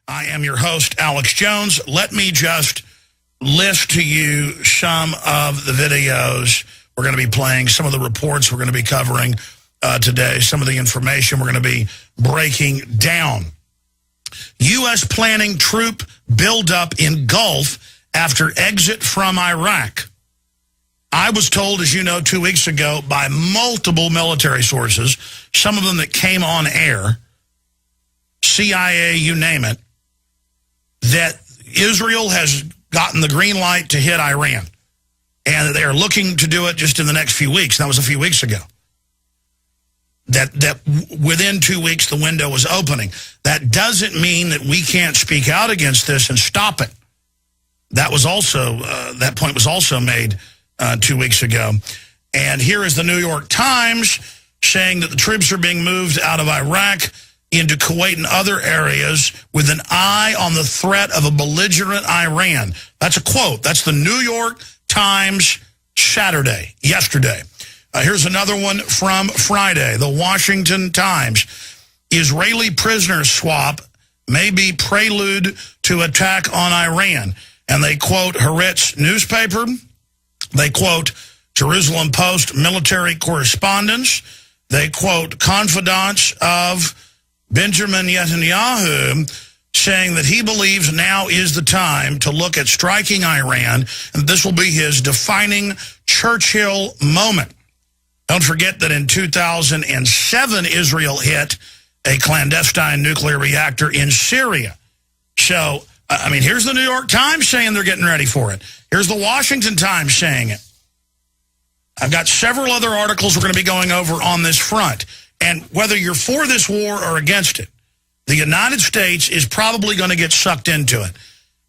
I am your host, Alex Jones. Let me just list to you some of the videos we're going to be playing, some of the reports we're going to be covering today, some of the information we're going to be breaking down. U.S. planning troop buildup in Gulf after exit from Iraq. I was told, as you know, 2 weeks ago by multiple military sources, some of them that came on air, CIA, you name it, that Israel has gotten the green light to hit Iran. And they are looking to do it just in the next few weeks. That was a few weeks ago. That within 2 weeks, the window was opening. That doesn't mean that we can't speak out against this and stop it. That was also, that point was also made 2 weeks ago. And here is the New York Times saying that the troops are being moved out of Iraq into Kuwait and other areas with an eye on the threat of a belligerent Iran. That's a quote. That's the New York Times yesterday. Here's another one from Friday. The Washington Times. Israeli prisoner swap may be prelude to attack on Iran. And they quote Haaretz newspaper. They quote Jerusalem Post military correspondents. They quote confidants of Benjamin Netanyahu, saying that he believes now is the time to look at striking Iran, and this will be his defining Churchill moment. Don't forget that in 2007, Israel hit a clandestine nuclear reactor in Syria. So, I mean, here's the New York Times saying they're getting ready for it. Here's the Washington Times saying it. I've got several other articles we're going to be going over on this front. And whether you're for this war or against it, the United States is probably going to get sucked into it.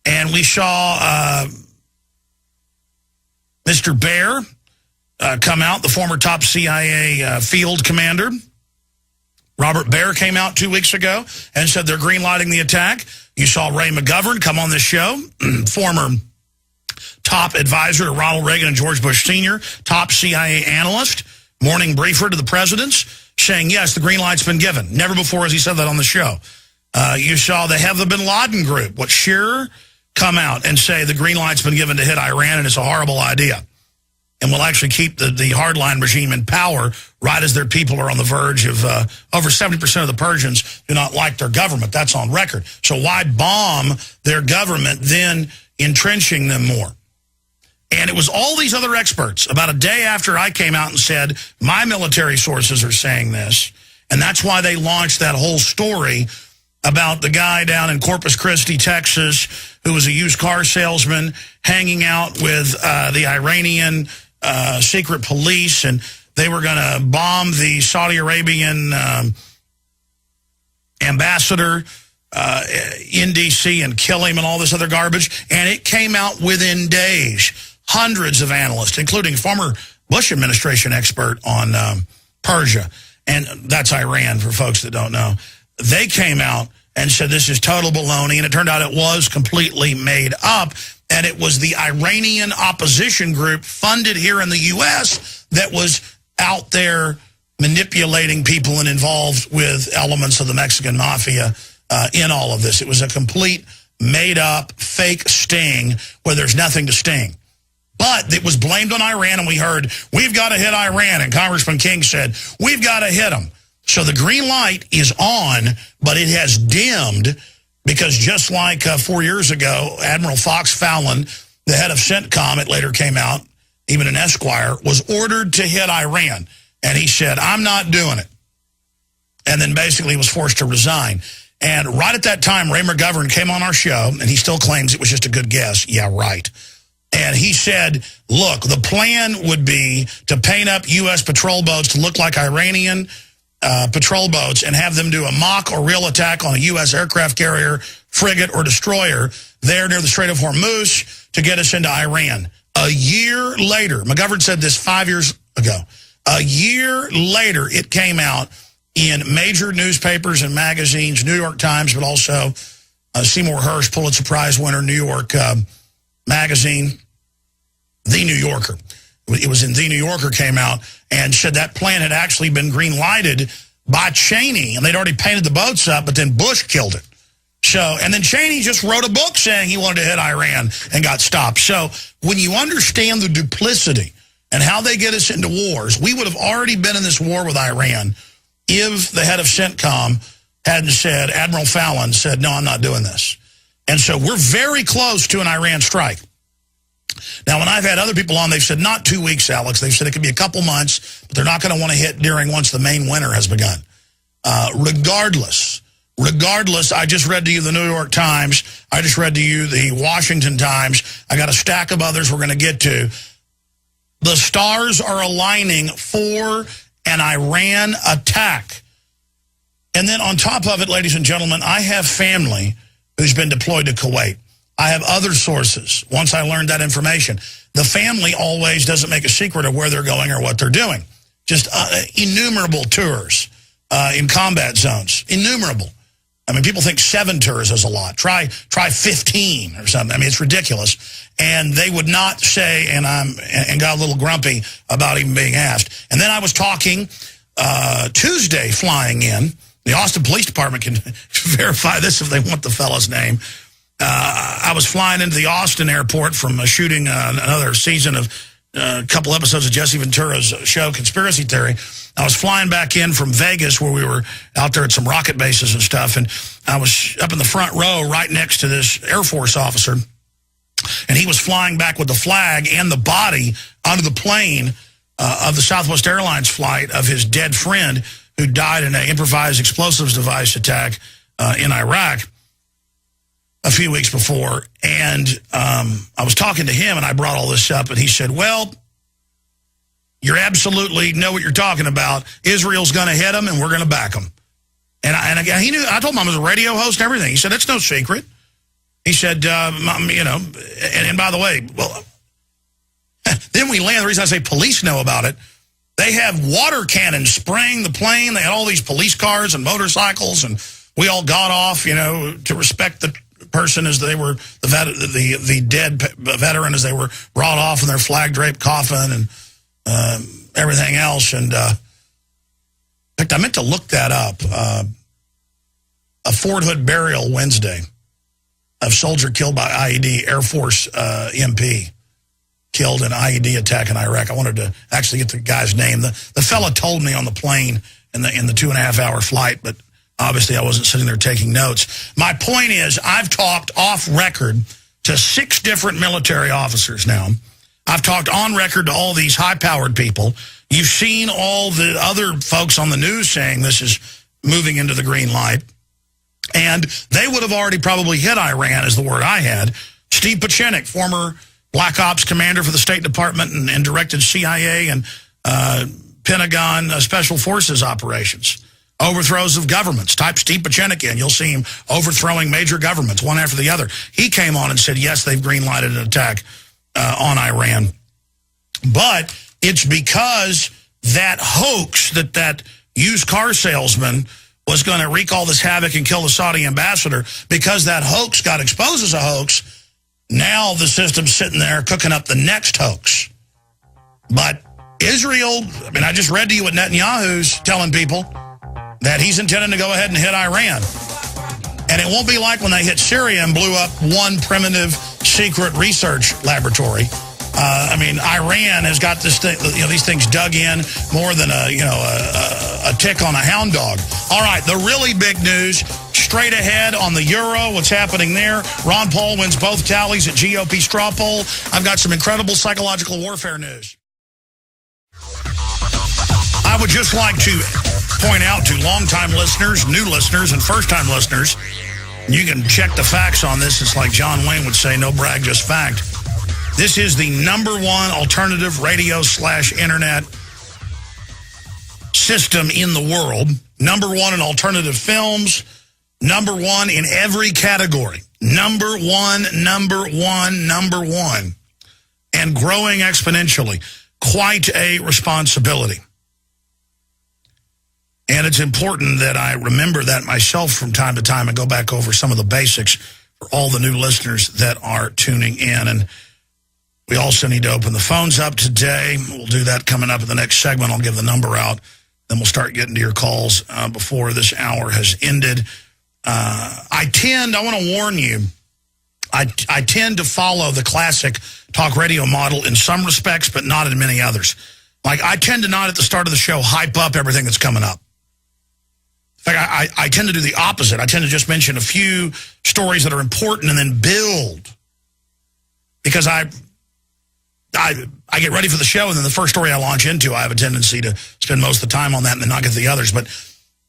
And we saw Mr. Baer come out, the former top CIA field commander. Robert Baer came out 2 weeks ago and said they're greenlighting the attack. You saw Ray McGovern come on this show, former top advisor to Ronald Reagan and George Bush Sr., top CIA analyst, morning briefer to the presidents, saying, yes, the green light's been given. Never before has he said that on the show. You saw the Have the Bin Laden group, what Shearer, come out and say the green light's been given to hit Iran and it's a horrible idea. And will actually keep the hardline regime in power right as their people are on the verge of over 70% of the Persians do not like their government. That's on record. So why bomb their government, then entrenching them more? And it was all these other experts about a day after I came out and said, my military sources are saying this. And that's why they launched that whole story about the guy down in Corpus Christi, Texas, who was a used car salesman hanging out with the Iranian secret police. And they were going to bomb the Saudi Arabian ambassador in D.C. and kill him and all this other garbage. And it came out within days. Hundreds of analysts, including former Bush administration expert on Persia, and that's Iran for folks that don't know. They came out and said this is total baloney, and it turned out it was completely made up, and it was the Iranian opposition group funded here in the U.S. that was out there manipulating people and involved with elements of the Mexican mafia in all of this. It was a complete made-up fake sting where there's nothing to sting. But it was blamed on Iran, and we heard, we've got to hit Iran. And Congressman King said, we've got to hit them. So the green light is on, but it has dimmed because just like 4 years ago, Admiral Fox Fallon, the head of CENTCOM, it later came out, even in Esquire, was ordered to hit Iran. And he said, I'm not doing it. And then basically was forced to resign. And right at that time, Ray McGovern came on our show, and he still claims it was just a good guess. Yeah, right. And he said, look, the plan would be to paint up U.S. patrol boats to look like Iranian patrol boats and have them do a mock or real attack on a U.S. aircraft carrier, frigate, or destroyer there near the Strait of Hormuz to get us into Iran. A year later, McGovern said this 5 years ago, a year later it came out in major newspapers and magazines, New York Times, but also Seymour Hersh, Pulitzer Prize winner, New York magazine, The New Yorker. It was in The New Yorker came out and said that plan had actually been green-lighted by Cheney, and they'd already painted the boats up, but then Bush killed it. So, and then Cheney just wrote a book saying he wanted to hit Iran and got stopped. So when you understand the duplicity and how they get us into wars, we would have already been in this war with Iran if the head of CENTCOM hadn't said, Admiral Fallon said, no, I'm not doing this. And so we're very close to an Iran strike. Now, when I've had other people on, they've said not 2 weeks, Alex. They've said it could be a couple months, but they're not going to want to hit once the main winter has begun. Regardless, I just read to you the New York Times. I just read to you the Washington Times. I got a stack of others we're going to get to. The stars are aligning for an Iran attack. And then on top of it, ladies and gentlemen, I have family who's been deployed to Kuwait. I have other sources. Once I learned that information, the family always doesn't make a secret of where they're going or what they're doing. Just innumerable tours in combat zones. Innumerable. I mean, people think 7 tours is a lot. Try 15 or something. I mean, it's ridiculous. And they would not say, and got a little grumpy about even being asked. And then I was talking Tuesday, flying in. The Austin Police Department can verify this if they want the fellow's name. I was flying into the Austin airport from shooting another season of a couple episodes of Jesse Ventura's show, Conspiracy Theory. I was flying back in from Vegas where we were out there at some rocket bases and stuff, and I was up in the front row right next to this Air Force officer, and he was flying back with the flag and the body onto the plane of the Southwest Airlines flight of his dead friend who died in an improvised explosives device attack in Iraq a few weeks before. And I was talking to him, and I brought all this up, and he said, well, you absolutely know what you're talking about. Israel's going to hit them, and we're going to back them. And again, he knew. I told him I was a radio host and everything. He said, it's no secret. He said, you know, and by the way, well, then we land. The reason I say police know about it, they have water cannons spraying the plane. They had all these police cars and motorcycles, and we all got off, you know, to respect the person as they were the dead veteran as they were brought off in their flag draped coffin and everything else. And in fact, I meant to look that up. A Fort Hood burial Wednesday of soldier killed by IED, Air Force MP. Killed in an IED attack in Iraq. I wanted to actually get the guy's name. The fella told me on the plane in the 2.5-hour flight, but obviously I wasn't sitting there taking notes. My point is, I've talked off record to 6 different military officers now. I've talked on record to all these high-powered people. You've seen all the other folks on the news saying this is moving into the green light. And they would have already probably hit Iran, is the word I had. Steve Pachinik, former Black Ops commander for the State Department and directed CIA and Pentagon Special Forces operations. Overthrows of governments. Type Steve Pachinik in. You'll see him overthrowing major governments, one after the other. He came on and said, yes, they've green-lighted an attack on Iran. But it's because that hoax that used car salesman was going to wreak all this havoc and kill the Saudi ambassador, because that hoax got exposed as a hoax. Now the system's sitting there cooking up the next hoax. But Israel, I mean, I just read to you what Netanyahu's telling people, that he's intending to go ahead and hit Iran. And it won't be like when they hit Syria and blew up one primitive secret research laboratory. I mean, Iran has got this thing, you know, these things dug in more than a tick on a hound dog. All right, the really big news, straight ahead on the Euro, what's happening there. Ron Paul wins both tallies at GOP straw poll. I've got some incredible psychological warfare news. I would just like to point out to longtime listeners, new listeners, and first-time listeners, you can check the facts on this. It's like John Wayne would say, no brag, just fact. This is the #1 alternative radio/internet system in the world. #1 in alternative films. #1 in every category. #1. And growing exponentially. Quite a responsibility. And it's important that I remember that myself from time to time and go back over some of the basics for all the new listeners that are tuning in. And we also need to open the phones up today. We'll do that coming up in the next segment. I'll give the number out. Then we'll start getting to your calls before this hour has ended. I want to warn you, I tend to follow the classic talk radio model in some respects, but not in many others. Like, I tend to not at the start of the show hype up everything that's coming up. In fact, I tend to do the opposite. I tend to just mention a few stories that are important and then build. Because I get ready for the show, and then the first story I launch into, I have a tendency to spend most of the time on that and then not get to the others. But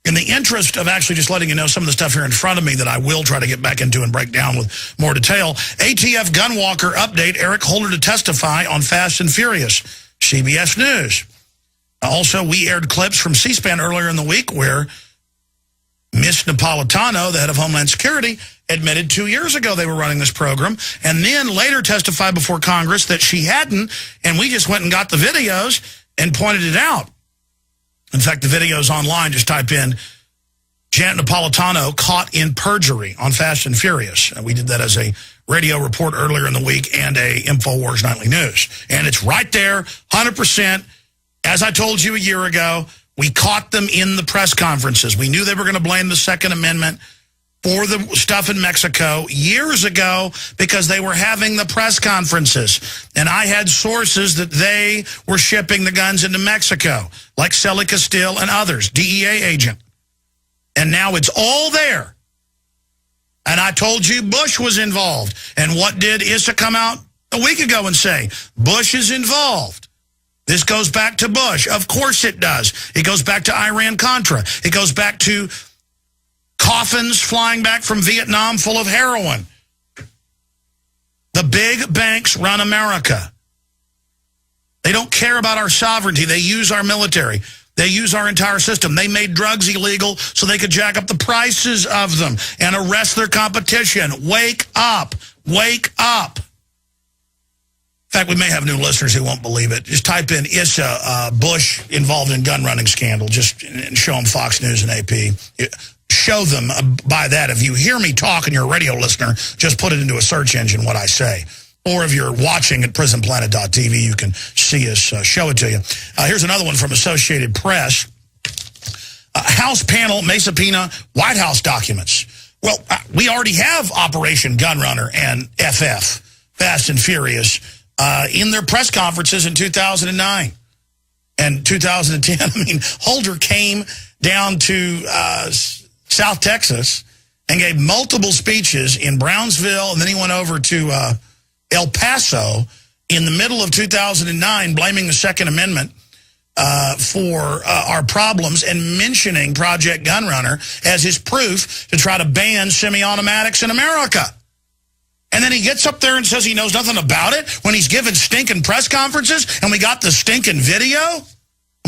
in the interest of actually just letting you know some of the stuff here in front of me that I will try to get back into and break down with more detail, ATF Gunwalker update, Eric Holder to testify on Fast and Furious, CBS News. Also, we aired clips from C-SPAN earlier in the week where Miss Napolitano, the head of Homeland Security, admitted 2 years ago they were running this program, and then later testified before Congress that she hadn't, and we just went and got the videos and pointed it out. In fact, the video's online. Just type in Janet Napolitano caught in perjury on Fast and Furious. And we did that as a radio report earlier in the week and a InfoWars Nightly News. And it's right there, 100%. As I told you a year ago, we caught them in the press conferences. We knew they were going to blame the Second Amendment for the stuff in Mexico years ago because they were having the press conferences. And I had sources that they were shipping the guns into Mexico, like Celi Castile and others, DEA agent. And now it's all there. And I told you Bush was involved. And what did Issa come out a week ago and say? Bush is involved. This goes back to Bush. Of course it does. It goes back to Iran-Contra. It goes back to coffins flying back from Vietnam full of heroin. The big banks run America. They don't care about our sovereignty. They use our military. They use our entire system. They made drugs illegal so they could jack up the prices of them and arrest their competition. Wake up. Wake up. In fact, we may have new listeners who won't believe it. Just type in Issa, Bush involved in gun running scandal. Just and show them Fox News and AP. Show them by that. If you hear me talk and you're a radio listener, just put it into a search engine, what I say. Or if you're watching at prisonplanet.tv, you can see us show it to you. Here's another one from Associated Press. House panel may subpoena White House documents. Well, we already have Operation Gunrunner and FF, Fast and Furious, in their press conferences in 2009 and 2010. I mean, Holder came down to South Texas and gave multiple speeches in Brownsville, and then he went over to El Paso in the middle of 2009, blaming the Second Amendment for our problems and mentioning Project Gunrunner as his proof to try to ban semi-automatics in America. And then he gets up there and says he knows nothing about it when he's giving stinking press conferences, and we got the stinking video.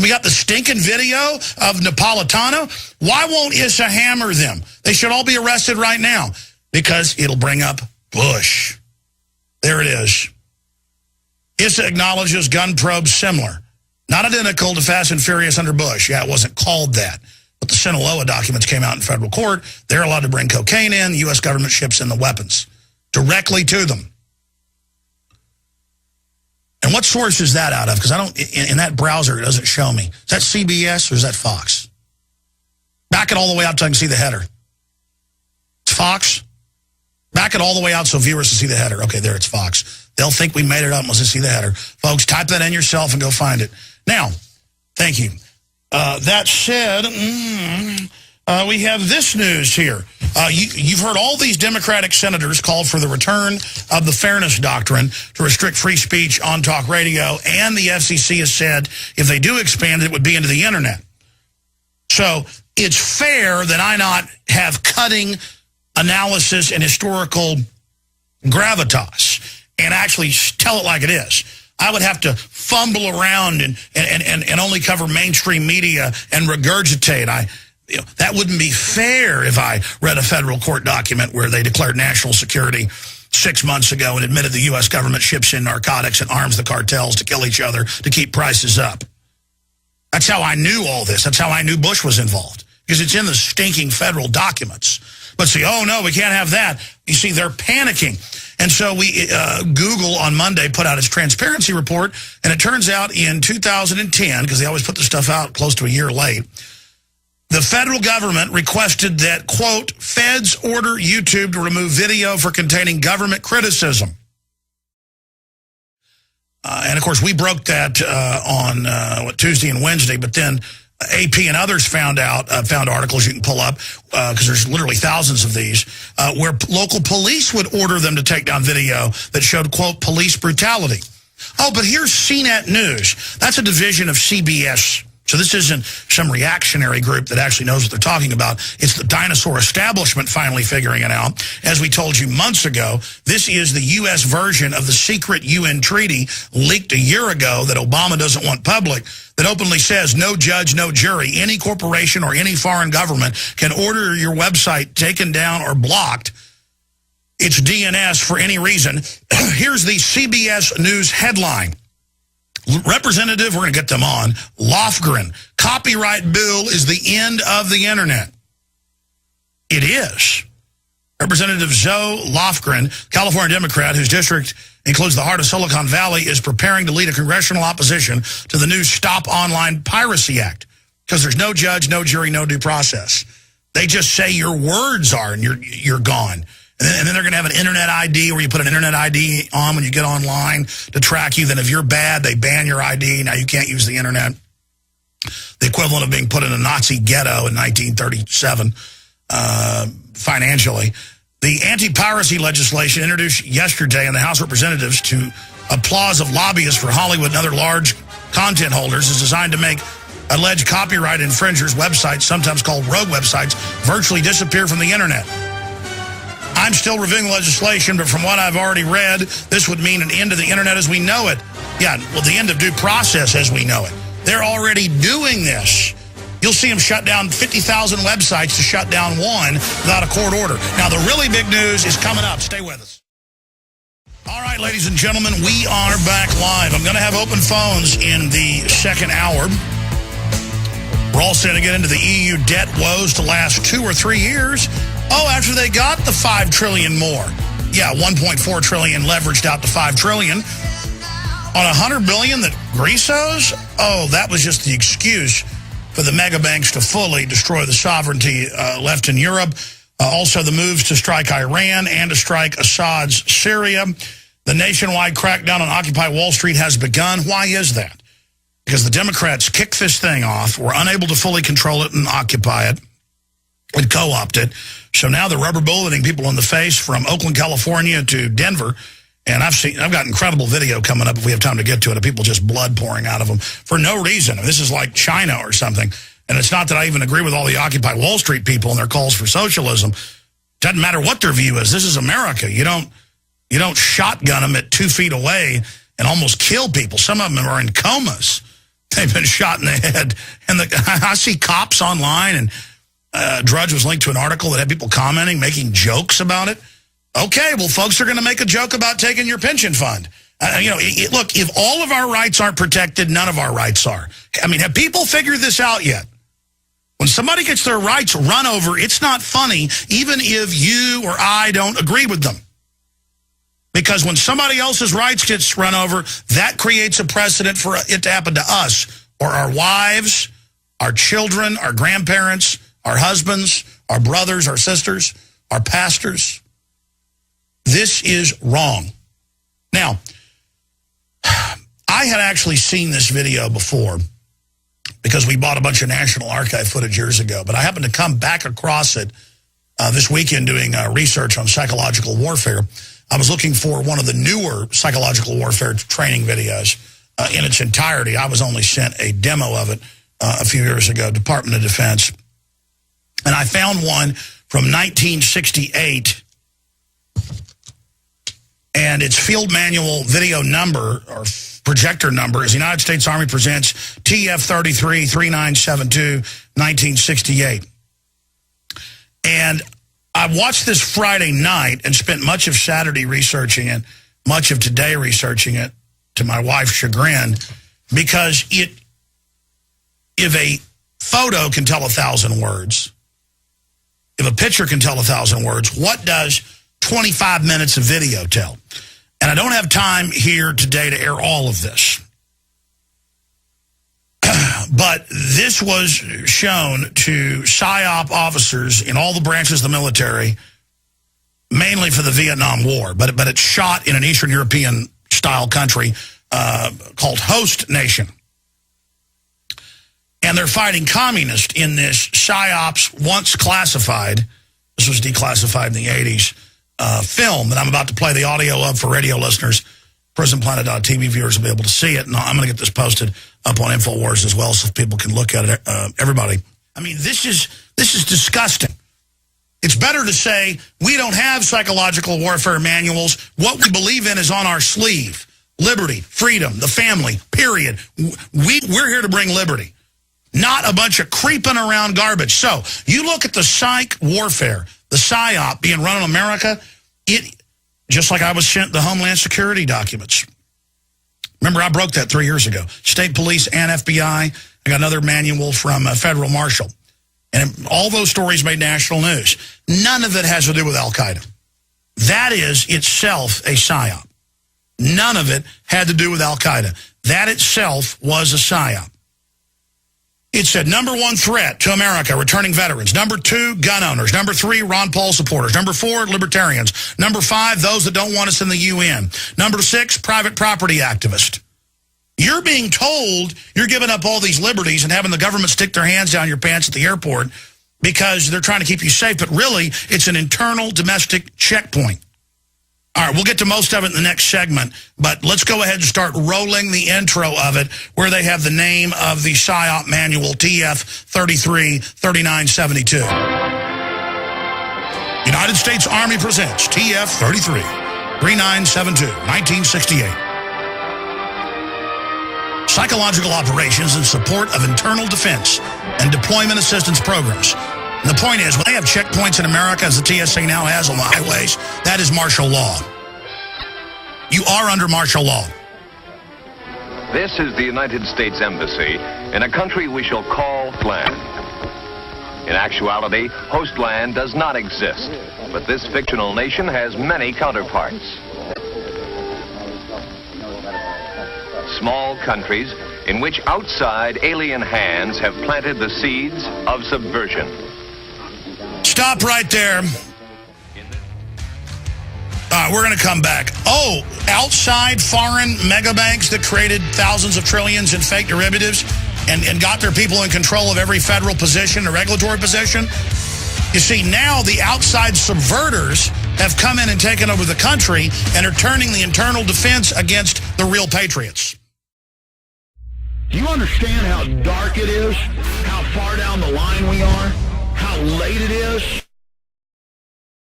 We got the stinking video of Napolitano. Why won't Issa hammer them? They should all be arrested right now because it'll bring up Bush. There it is. Issa acknowledges gun probes similar. Not identical to Fast and Furious under Bush. Yeah, it wasn't called that. But the Sinaloa documents came out in federal court. They're allowed to bring cocaine in. The U.S. government ships in the weapons directly to them. And what source is that out of? Because I don't, in that browser, it doesn't show me. Is that CBS or is that Fox? Back it all the way out so I can see the header. It's Fox? Back it all the way out so viewers can see the header. Okay, there, it's Fox. They'll think we made it up once they see the header. Folks, type that in yourself and go find it. Now, thank you. That said, we have this news here. You've heard all these Democratic senators call for the return of the Fairness Doctrine to restrict free speech on talk radio, and the FCC has said if they do expand it, it would be into the internet. So it's fair that I not have cutting analysis and historical gravitas and actually tell it like it is. I would have to fumble around and only cover mainstream media and regurgitate. That wouldn't be fair if I read a federal court document where they declared national security 6 months ago and admitted the U.S. government ships in narcotics and arms the cartels to kill each other to keep prices up. That's how I knew all this. That's how I knew Bush was involved, because it's in the stinking federal documents. But see, oh, no, we can't have that. You see, they're panicking. And so Google on Monday put out its transparency report, and it turns out in 2010, because they always put the stuff out close to a year late, The federal government requested that, quote, feds order YouTube to remove video for containing government criticism. And, of course, we broke that on Tuesday and Wednesday, but then AP and others found articles you can pull up, because there's literally thousands of these, where local police would order them to take down video that showed, quote, police brutality. Oh, but here's CNET News. That's a division of CBS. So this isn't some reactionary group that actually knows what they're talking about. It's the dinosaur establishment finally figuring it out. As we told you months ago, this is the U.S. version of the secret UN treaty leaked a year ago that Obama doesn't want public, that openly says no judge, no jury. Any corporation or any foreign government can order your website taken down or blocked, its DNS, for any reason. Here's the CBS News headline. Representative, we're going to get them on, Lofgren, copyright bill is the end of the internet. It is. Representative Zoe Lofgren, California Democrat, whose district includes the heart of Silicon Valley, is preparing to lead a congressional opposition to the new Stop Online Piracy Act, because there's no judge, no jury, no due process. They just say your words are, and you're gone. And then they're going to have an internet ID where you put an internet ID on when you get online to track you. Then if you're bad, they ban your ID. Now you can't use the internet. The equivalent of being put in a Nazi ghetto in 1937 financially. The anti-piracy legislation introduced yesterday in the House of Representatives to applause of lobbyists for Hollywood and other large content holders is designed to make alleged copyright infringers' websites, sometimes called rogue websites, virtually disappear from the internet. I'm still reviewing the legislation, but from what I've already read, this would mean an end to the internet as we know it. Yeah, well, the end of due process as we know it. They're already doing this. You'll see them shut down 50,000 websites to shut down one without a court order. Now, the really big news is coming up. Stay with us. All right, ladies and gentlemen, we are back live. I'm going to have open phones in the second hour. We're all set to get into the EU debt woes to last 2 or 3 years. Oh, after they got the $5 trillion more. Yeah, $1.4 trillion leveraged out to $5 trillion. On $100 billion that Greece owes? Oh, that was just the excuse for the mega banks to fully destroy the sovereignty left in Europe. Also, the moves to strike Iran and to strike Assad's Syria. The nationwide crackdown on Occupy Wall Street has begun. Why is that? Because the Democrats kicked this thing off, were unable to fully control it and occupy it, and co-opt it. So now they're rubber bulleting people in the face from Oakland, California to Denver. And I've got incredible video coming up if we have time to get to it, of people just blood pouring out of them for no reason. I mean, this is like China or something. And it's not that I even agree with all the Occupy Wall Street people and their calls for socialism. Doesn't matter what their view is. This is America. You don't shotgun them at 2 feet away and almost kill people. Some of them are in comas. They've been shot in the head. And I see cops online, and Drudge was linked to an article that had people commenting, making jokes about it. Okay, well, folks are going to make a joke about taking your pension fund. Look, if all of our rights aren't protected, none of our rights are. I mean, have people figured this out yet? When somebody gets their rights run over, it's not funny, even if you or I don't agree with them. Because when somebody else's rights gets run over, that creates a precedent for it to happen to us or our wives, our children, our grandparents, our husbands, our brothers, our sisters, our pastors. This is wrong. Now, I had actually seen this video before because we bought a bunch of National Archive footage years ago, but I happened to come back across it this weekend doing research on psychological warfare. I was looking for one of the newer psychological warfare training videos in its entirety. I was only sent a demo of it a few years ago, Department of Defense. And I found one from 1968, and its field manual video number or projector number is United States Army presents TF-33-3972, 1968. And I watched this Friday night and spent much of Saturday researching it, much of today researching it, to my wife's chagrin, because if a photo can tell 1,000 words, if a picture can tell 1,000 words, what does 25 minutes of video tell? And I don't have time here today to air all of this. But this was shown to PSYOP officers in all the branches of the military, mainly for the Vietnam War. But it's shot in an Eastern European-style country called Host Nation. And they're fighting communists in this PSYOPs once classified, this was declassified in the 80s, film that I'm about to play the audio of for radio listeners. PrisonPlanet.tv viewers will be able to see it. And I'm going to get this posted up on InfoWars as well so people can look at it. Everybody. I mean, this is disgusting. It's better to say we don't have psychological warfare manuals. What we believe in is on our sleeve. Liberty, freedom, the family, period. We're here to bring liberty, not a bunch of creeping around garbage. So you look at the psych warfare, the PSYOP being run in America, just like I was sent the Homeland Security documents. Remember, I broke that 3 years ago. State police and FBI. I got another manual from a federal marshal. And all those stories made national news. None of it has to do with Al-Qaeda. That is itself a PSYOP. None of it had to do with Al-Qaeda. That itself was a PSYOP. It said, number 1 threat to America, returning veterans. Number 2, gun owners. Number 3, Ron Paul supporters. Number 4, libertarians. Number 5, those that don't want us in the UN. Number 6, private property activists. You're being told you're giving up all these liberties and having the government stick their hands down your pants at the airport because they're trying to keep you safe, but really, it's an internal domestic checkpoint. All right, we'll get to most of it in the next segment, but let's go ahead and start rolling the intro of it where they have the name of the PSYOP manual, TF-33-3972. United States Army presents TF-33-3972, 1968. Psychological operations in support of internal defense and deployment assistance programs. And the point is, when they have checkpoints in America, as the TSA now has on the highways, that is martial law. You are under martial law. This is the United States Embassy in a country we shall call land. In actuality, Hostland does not exist, but this fictional nation has many counterparts. Small countries in which outside alien hands have planted the seeds of subversion. Stop right there. We're going to come back. Oh, outside foreign mega banks that created thousands of trillions in fake derivatives and got their people in control of every federal position, a regulatory position. You see, now the outside subverters have come in and taken over the country and are turning the internal defense against the real patriots. Do you understand how dark it is? How far down the line we are? How late it is?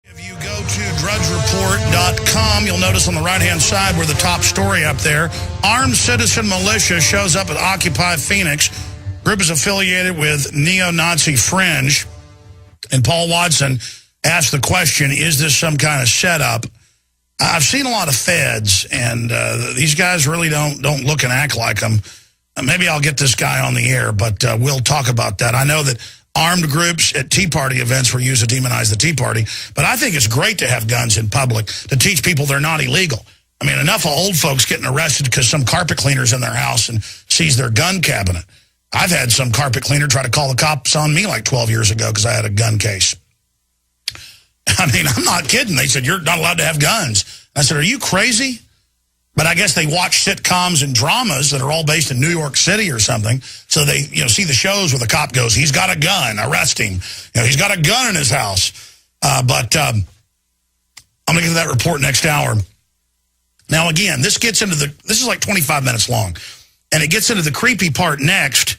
If you go to drudgereport.com, you'll notice on the right-hand side where the top story up there, armed citizen militia shows up at Occupy Phoenix. Group is affiliated with neo-Nazi fringe. And Paul Watson asked the question, is this some kind of setup? I've seen a lot of feds, and these guys really don't look and act like them. Maybe I'll get this guy on the air, but we'll talk about that. I know that armed groups at Tea Party events were used to demonize the Tea Party, but I think it's great to have guns in public to teach people they're not illegal. I mean, enough of old folks getting arrested because some carpet cleaner's in their house and sees their gun cabinet. I've had some carpet cleaner try to call the cops on me like 12 years ago because I had a gun case. I mean, I'm not kidding. They said, you're not allowed to have guns. I said, are you crazy? But I guess they watch sitcoms and dramas that are all based in New York City or something. So they, see the shows where the cop goes, he's got a gun, arrest him. He's got a gun in his house. But I'm going to get to that report next hour. Now, again, this is like 25 minutes long. And it gets into the creepy part next.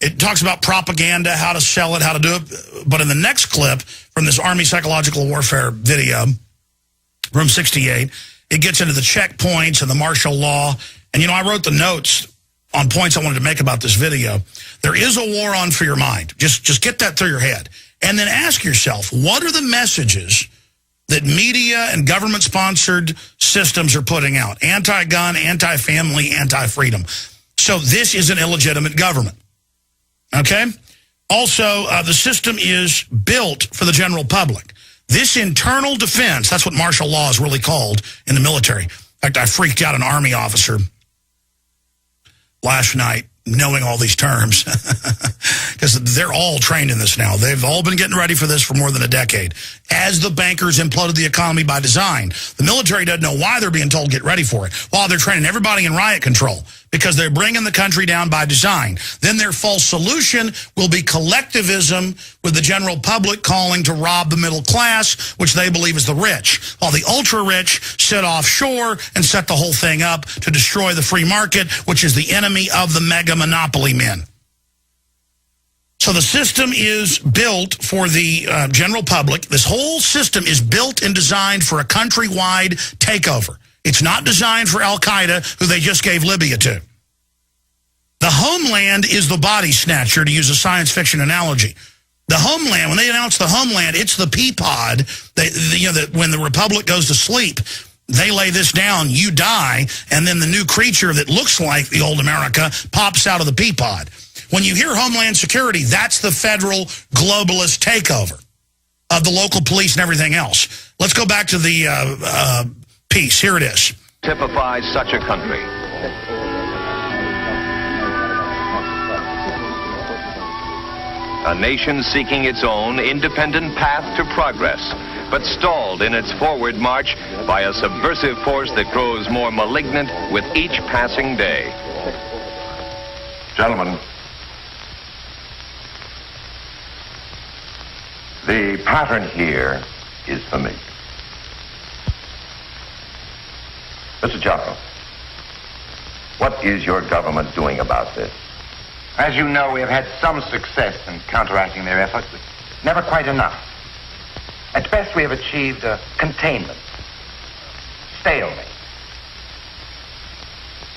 It talks about propaganda, how to sell it, how to do it. But in the next clip from this Army Psychological Warfare video, Room 68, it gets into the checkpoints and the martial law. And, I wrote the notes on points I wanted to make about this video. There is a war on for your mind. Just get that through your head. And then ask yourself, what are the messages that media and government-sponsored systems are putting out? Anti-gun, anti-family, anti-freedom. So this is an illegitimate government. Okay? Also, the system is built for the general public. This internal defense, that's what martial law is really called in the military. In fact, I freaked out an Army officer last night, knowing all these terms, because they're all trained in this now. They've all been getting ready for this for more than a decade. As the bankers imploded the economy by design, the military doesn't know why they're being told get ready for it, while they're training everybody in riot control, because they're bringing the country down by design. Then their false solution will be collectivism, with the general public calling to rob the middle class, which they believe is the rich, while the ultra-rich sit offshore and set the whole thing up to destroy the free market, which is the enemy of the mega monopoly men. So the system is built for the general public. This whole system is built and designed for a countrywide takeover. It's not designed for Al-Qaeda, who they just gave Libya to. The homeland is the body snatcher, to use a science fiction analogy. The homeland, when they announce the homeland, it's the pea pod. When the republic goes to sleep, they lay this down, you die, and then the new creature that looks like the old America pops out of the pea pod. When you hear Homeland Security, that's the federal globalist takeover of the local police and everything else. Let's go back to the piece. Here it is. Typifies such a country. A nation seeking its own independent path to progress, but stalled in its forward march by a subversive force that grows more malignant with each passing day. Gentlemen, the pattern here is familiar. Mr. Jocko, what is your government doing about this? As you know, we have had some success in counteracting their efforts, but never quite enough. At best, we have achieved a containment, stalemate.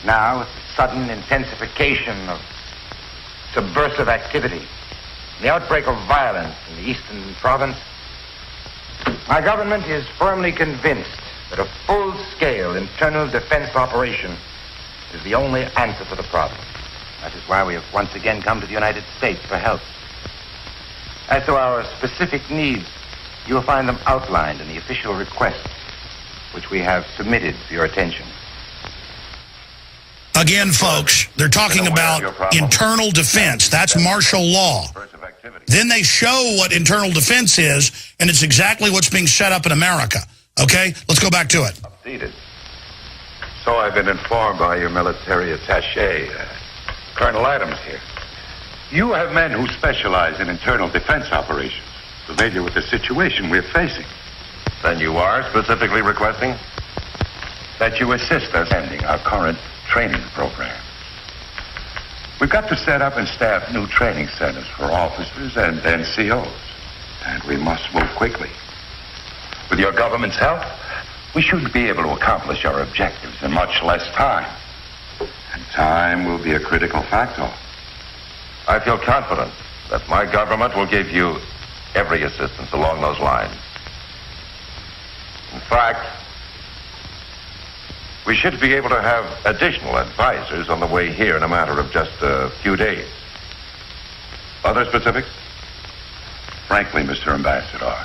Now, with the sudden intensification of subversive activity, the outbreak of violence in the eastern province, my government is firmly convinced that a full-scale internal defense operation is the only answer to the problem. That is why we have once again come to the United States for help. As to our specific needs, you will find them outlined in the official requests, which we have submitted for your attention. Again, folks, they're talking about internal defense. That's martial law. Then they show what internal defense is, and it's exactly what's being set up in America. Okay? Let's go back to it. Seated. So I've been informed by your military attaché, Colonel Adams here. You have men who specialize in internal defense operations, familiar with the situation we're facing. Then you are specifically requesting that you assist us ending our current training program. We've got to set up and staff new training centers for officers and NCOs, and we must move quickly. With your government's help, we should be able to accomplish our objectives in much less time. And time will be a critical factor. I feel confident that my government will give you every assistance along those lines. In fact, we should be able to have additional advisors on the way here in a matter of just a few days. Other specifics? Frankly, Mr. Ambassador,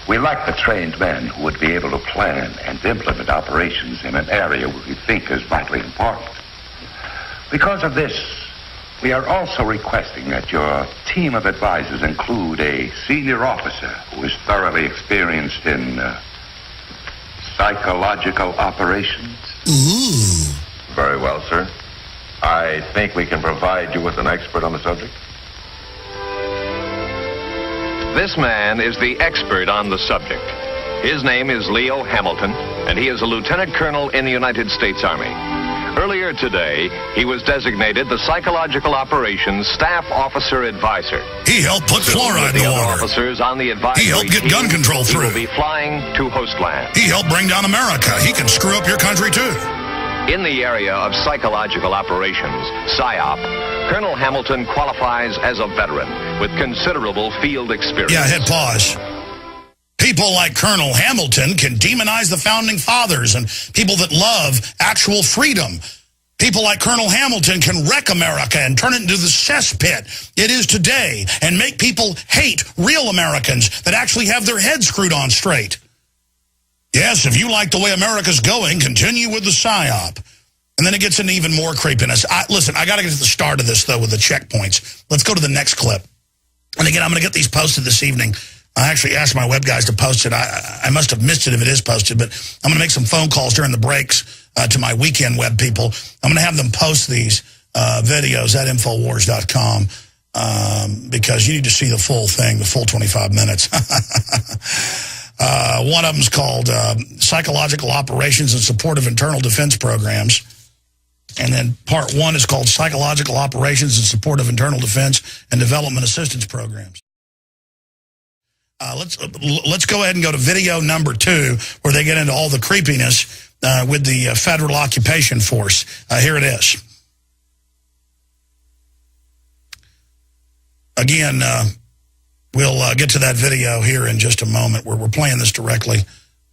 we lack the trained men who would be able to plan and implement operations in an area we think is vitally important. Because of this, we are also requesting that your team of advisors include a senior officer who is thoroughly experienced in psychological operations. Ooh. Very well, sir. I think we can provide you with an expert on the subject. This man is the expert on the subject. His name is Leo Hamilton, and he is a lieutenant colonel in the United States Army. Earlier today, he was designated the Psychological Operations Staff Officer Advisor. He helped put fluoride in the water. Officers on the advisory He helped get gun control through. He will be flying to Hostland. He helped bring down America. He can screw up your country, too. In the area of psychological operations, PSYOP, Colonel Hamilton qualifies as a veteran with considerable field experience. Yeah, hit pause. People like Colonel Hamilton can demonize the Founding Fathers and people that love actual freedom. People like Colonel Hamilton can wreck America and turn it into the cesspit it is today and make people hate real Americans that actually have their heads screwed on straight. Yes, if you like the way America's going, continue with the PSYOP. And then it gets into even more creepiness. Listen, I got to get to the start of this, though, with the checkpoints. Let's go to the next clip. And again, I'm going to get these posted this evening. I actually asked my web guys to post it. I must have missed it if it is posted, but I'm going to make some phone calls during the breaks to my weekend web people. I'm going to have them post these videos at Infowars.com because you need to see the full thing, the full 25 minutes. One of them is called Psychological Operations in Support of Internal Defense Programs. And then part 1 is called Psychological Operations in Support of Internal Defense and Development Assistance Programs. Let's go ahead and go to video number 2, where they get into all the creepiness with the Federal Occupation Force. Here it is. Again, we'll get to that video here in just a moment, where we're playing this directly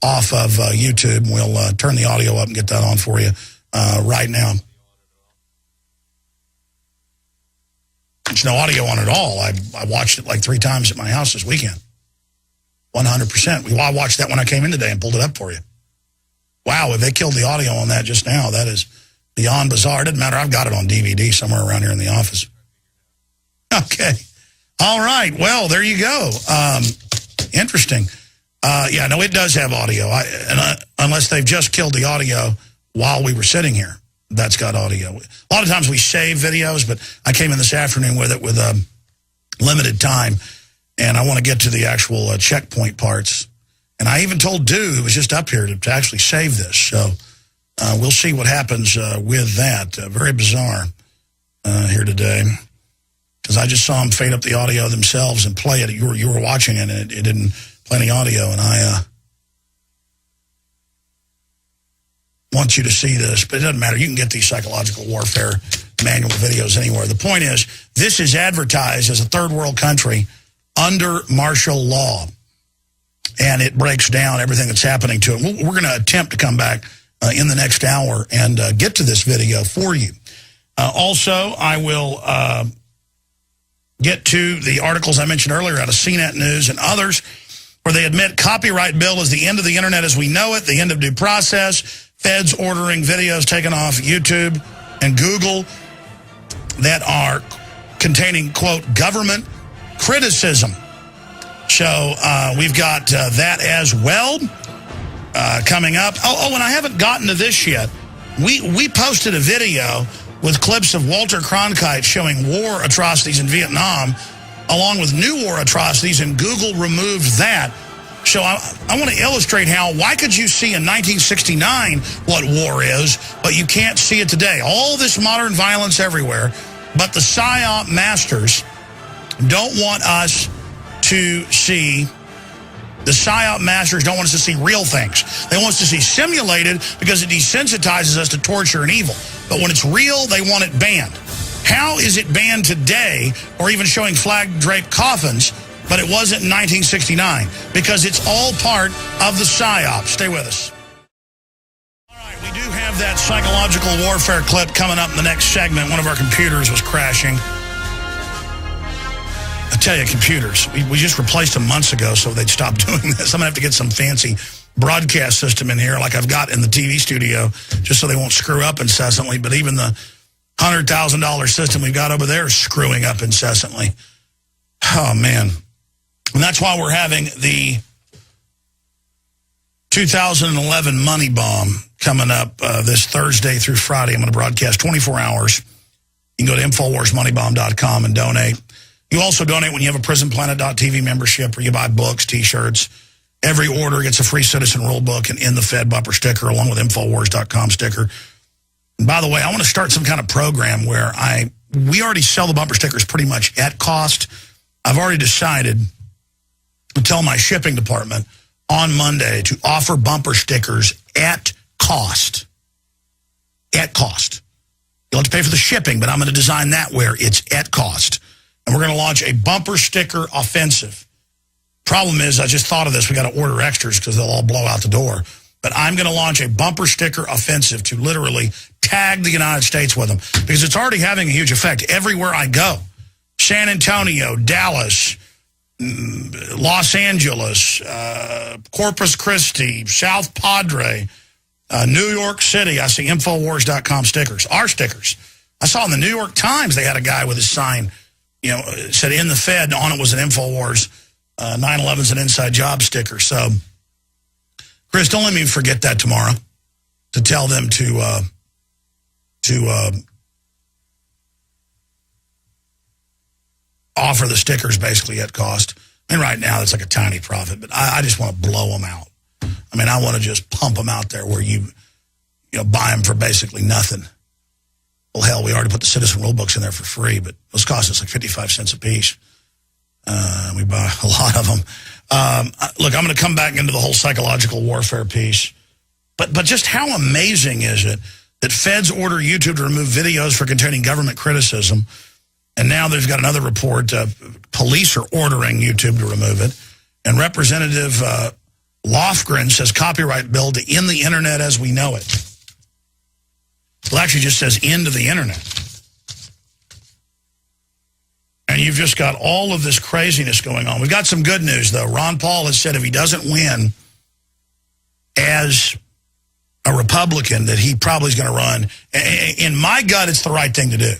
off of YouTube. We'll turn the audio up and get that on for you right now. There's no audio on it at all. I watched it like 3 times at my house this weekend. 100%. I watched that when I came in today and pulled it up for you. Wow, if they killed the audio on that just now, that is beyond bizarre. It doesn't matter. I've got it on DVD somewhere around here in the office. Okay. All right. Well, there you go. Interesting. Yeah, no, it does have audio. Unless they've just killed the audio while we were sitting here. That's got audio. A lot of times we save videos, but I came in this afternoon with it with limited time, and I want to get to the actual checkpoint parts. And I even told Dew, who was just up here, to actually save this. So we'll see what happens with that. Very bizarre here today, because I just saw them fade up the audio themselves and play it. You were watching it, and it didn't play any audio, and I want you to see this, but it doesn't matter. You can get these psychological warfare manual videos anywhere. The point is, this is advertised as a third world country under martial law, and it breaks down everything that's happening to it. We're going to attempt to come back in the next hour and get to this video for you. Also, I will get to the articles I mentioned earlier out of CNET News and others, where they admit copyright bill is the end of the internet as we know it, the end of due process. Feds ordering videos taken off YouTube and Google that are containing, quote, government criticism. So we've got that as well coming up. Oh, and I haven't gotten to this yet. We posted a video with clips of Walter Cronkite showing war atrocities in Vietnam, along with new war atrocities, and Google removed that. So I want to illustrate why could you see in 1969 what war is, but you can't see it today? All this modern violence everywhere, but the PSYOP masters don't want us to see, the PSYOP masters don't want us to see real things. They want us to see simulated because it desensitizes us to torture and evil. But when it's real, they want it banned. How is it banned today, or even showing flag-draped coffins, but it wasn't in 1969? Because it's all part of the PSYOP. Stay with us. All right, we do have that psychological warfare clip coming up in the next segment. One of our computers was crashing. I tell you, computers, we just replaced them months ago so they'd stop doing this. I'm going to have to get some fancy broadcast system in here like I've got in the TV studio, just so they won't screw up incessantly. But even the $100,000 system we've got over there is screwing up incessantly. Oh, man. And that's why we're having the 2011 Money Bomb coming up this Thursday through Friday. I'm going to broadcast 24 hours. You can go to InfoWarsMoneyBomb.com and donate. You also donate when you have a PrisonPlanet.tv membership, where you buy books, T-shirts. Every order gets a free Citizen Rule book and In the Fed bumper sticker, along with InfoWars.com sticker. And by the way, I want to start some kind of program where we already sell the bumper stickers pretty much at cost. I've already decided to tell my shipping department on Monday to offer bumper stickers at cost. At cost. You'll have to pay for the shipping, but I'm going to design that where it's at cost. And we're going to launch a bumper sticker offensive. Problem is, I just thought of this. We got to order extras because they'll all blow out the door. But I'm going to launch a bumper sticker offensive to literally tag the United States with them, because it's already having a huge effect everywhere I go. San Antonio, Dallas, Los Angeles, Corpus Christi, South Padre, New York City, I see Infowars.com stickers. Our stickers. I saw in the New York Times they had a guy with his sign, it said in the Fed, on it was an Infowars 9/11's an inside job sticker. So, Chris, don't let me forget that tomorrow to tell them to offer the stickers basically at cost. And right now it's like a tiny profit, but I just want to blow them out. I mean, I want to just pump them out there where you buy them for basically nothing. Well, hell, we already put the Citizen Rule books in there for free, but those cost us like 55 cents a piece. We buy a lot of them. Look, I'm going to come back into the whole psychological warfare piece. But just how amazing is it that feds order YouTube to remove videos for containing government criticism, and now they've got another report, police are ordering YouTube to remove it, and Representative Lofgren says copyright bill to end the internet as we know it. Well, actually just says end of the internet. And you've just got all of this craziness going on. We've got some good news, though. Ron Paul has said if he doesn't win as a Republican, that he probably is going to run. In my gut, it's the right thing to do.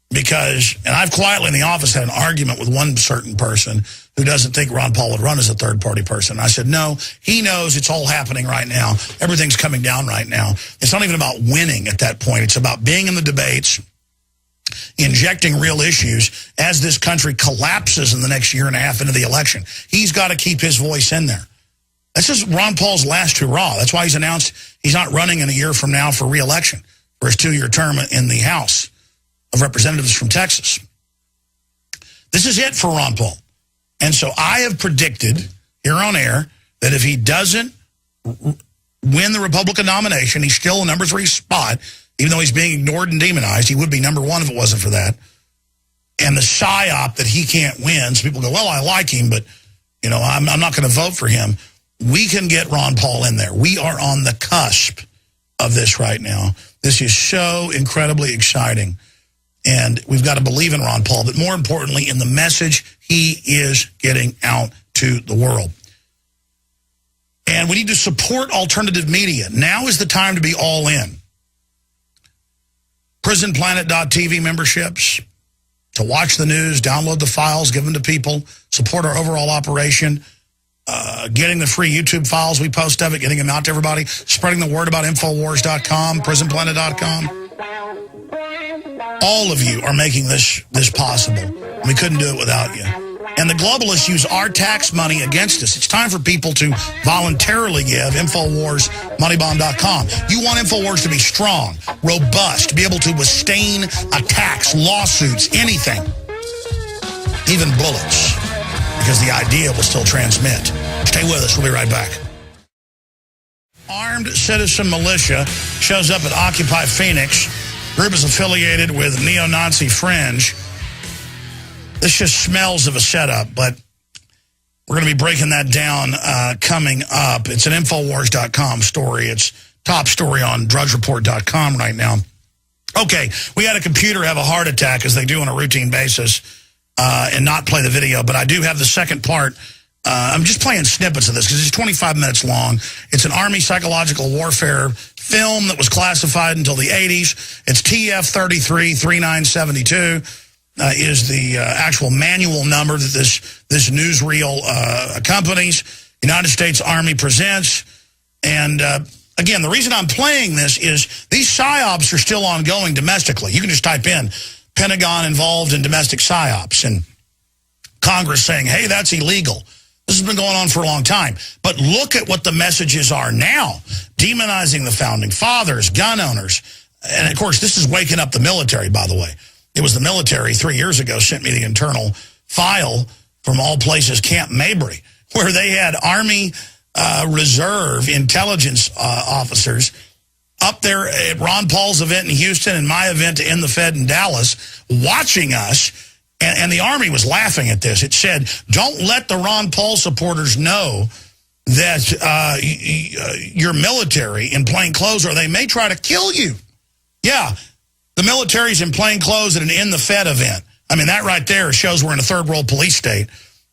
Because, and I've quietly in the office had an argument with one certain person who doesn't think Ron Paul would run as a third-party person. I said, no, he knows it's all happening right now. Everything's coming down right now. It's not even about winning at that point. It's about being in the debates, injecting real issues as this country collapses in the next year and a half into the election. He's got to keep his voice in there. This is Ron Paul's last hurrah. That's why he's announced he's not running in a year from now for re-election for his 2-year term in the House of Representatives from Texas. This is it for Ron Paul. And so I have predicted here on air that if he doesn't win the Republican nomination, he's still a number 3 spot, even though he's being ignored and demonized. He would be number 1 if it wasn't for that. And the psyop that he can't win, so people go, well, I like him, but I'm not going to vote for him. We can get Ron Paul in there. We are on the cusp of this right now. This is so incredibly exciting. And we've got to believe in Ron Paul, but more importantly, in the message he is getting out to the world. And we need to support alternative media. Now is the time to be all in. PrisonPlanet.tv memberships, to watch the news, download the files, give them to people, support our overall operation, getting the free YouTube files we post of it, getting them out to everybody, spreading the word about Infowars.com, PrisonPlanet.com. All of you are making this possible. We couldn't do it without you. And the globalists use our tax money against us. It's time for people to voluntarily give. Infowars, moneybomb.com. You want Infowars to be strong, robust, to be able to withstand attacks, lawsuits, anything, even bullets, because the idea will still transmit. Stay with us. We'll be right back. Armed citizen militia shows up at Occupy Phoenix. Group is affiliated with neo-Nazi Fringe. This just smells of a setup, but we're going to be breaking that down coming up. It's an Infowars.com story. It's top story on DrudgeReport.com right now. Okay, we had a computer have a heart attack, as they do on a routine basis, and not play the video, but I do have the second part. I'm just playing snippets of this because it's 25 minutes long. It's an Army psychological warfare film that was classified until the 80s. It's TF333972 is the actual manual number that this newsreel accompanies. United States Army presents. And again, the reason I'm playing this is these psyops are still ongoing domestically. You can just type in Pentagon involved in domestic psyops and Congress saying, hey, that's illegal. This has been going on for a long time. But look at what the messages are now. Demonizing the founding fathers, gun owners. And, of course, this is waking up the military, by the way. It was the military 3 years ago sent me the internal file from all places, Camp Mabry, where they had Army Reserve intelligence officers up there at Ron Paul's event in Houston and my event to end the Fed in Dallas watching us. And the Army was laughing at this. It said, don't let the Ron Paul supporters know that you're military in plain clothes or they may try to kill you. Yeah, the military's in plain clothes at an In the Fed event. I mean, that right there shows we're in a third world police state.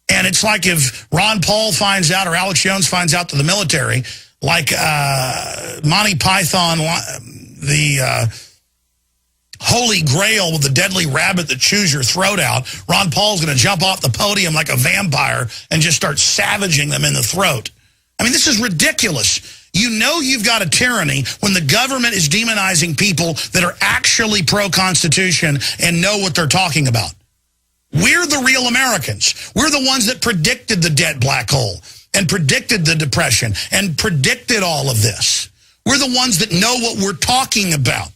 And it's like if Ron Paul finds out or Alex Jones finds out that the military like Monty Python, the Holy Grail with the deadly rabbit that chews your throat out. Ron Paul's going to jump off the podium like a vampire and just start savaging them in the throat. I mean, this is ridiculous. You know you've got a tyranny when the government is demonizing people that are actually pro-Constitution and know what they're talking about. We're the real Americans. We're the ones that predicted the debt black hole and predicted the Depression and predicted all of this. We're the ones that know what we're talking about.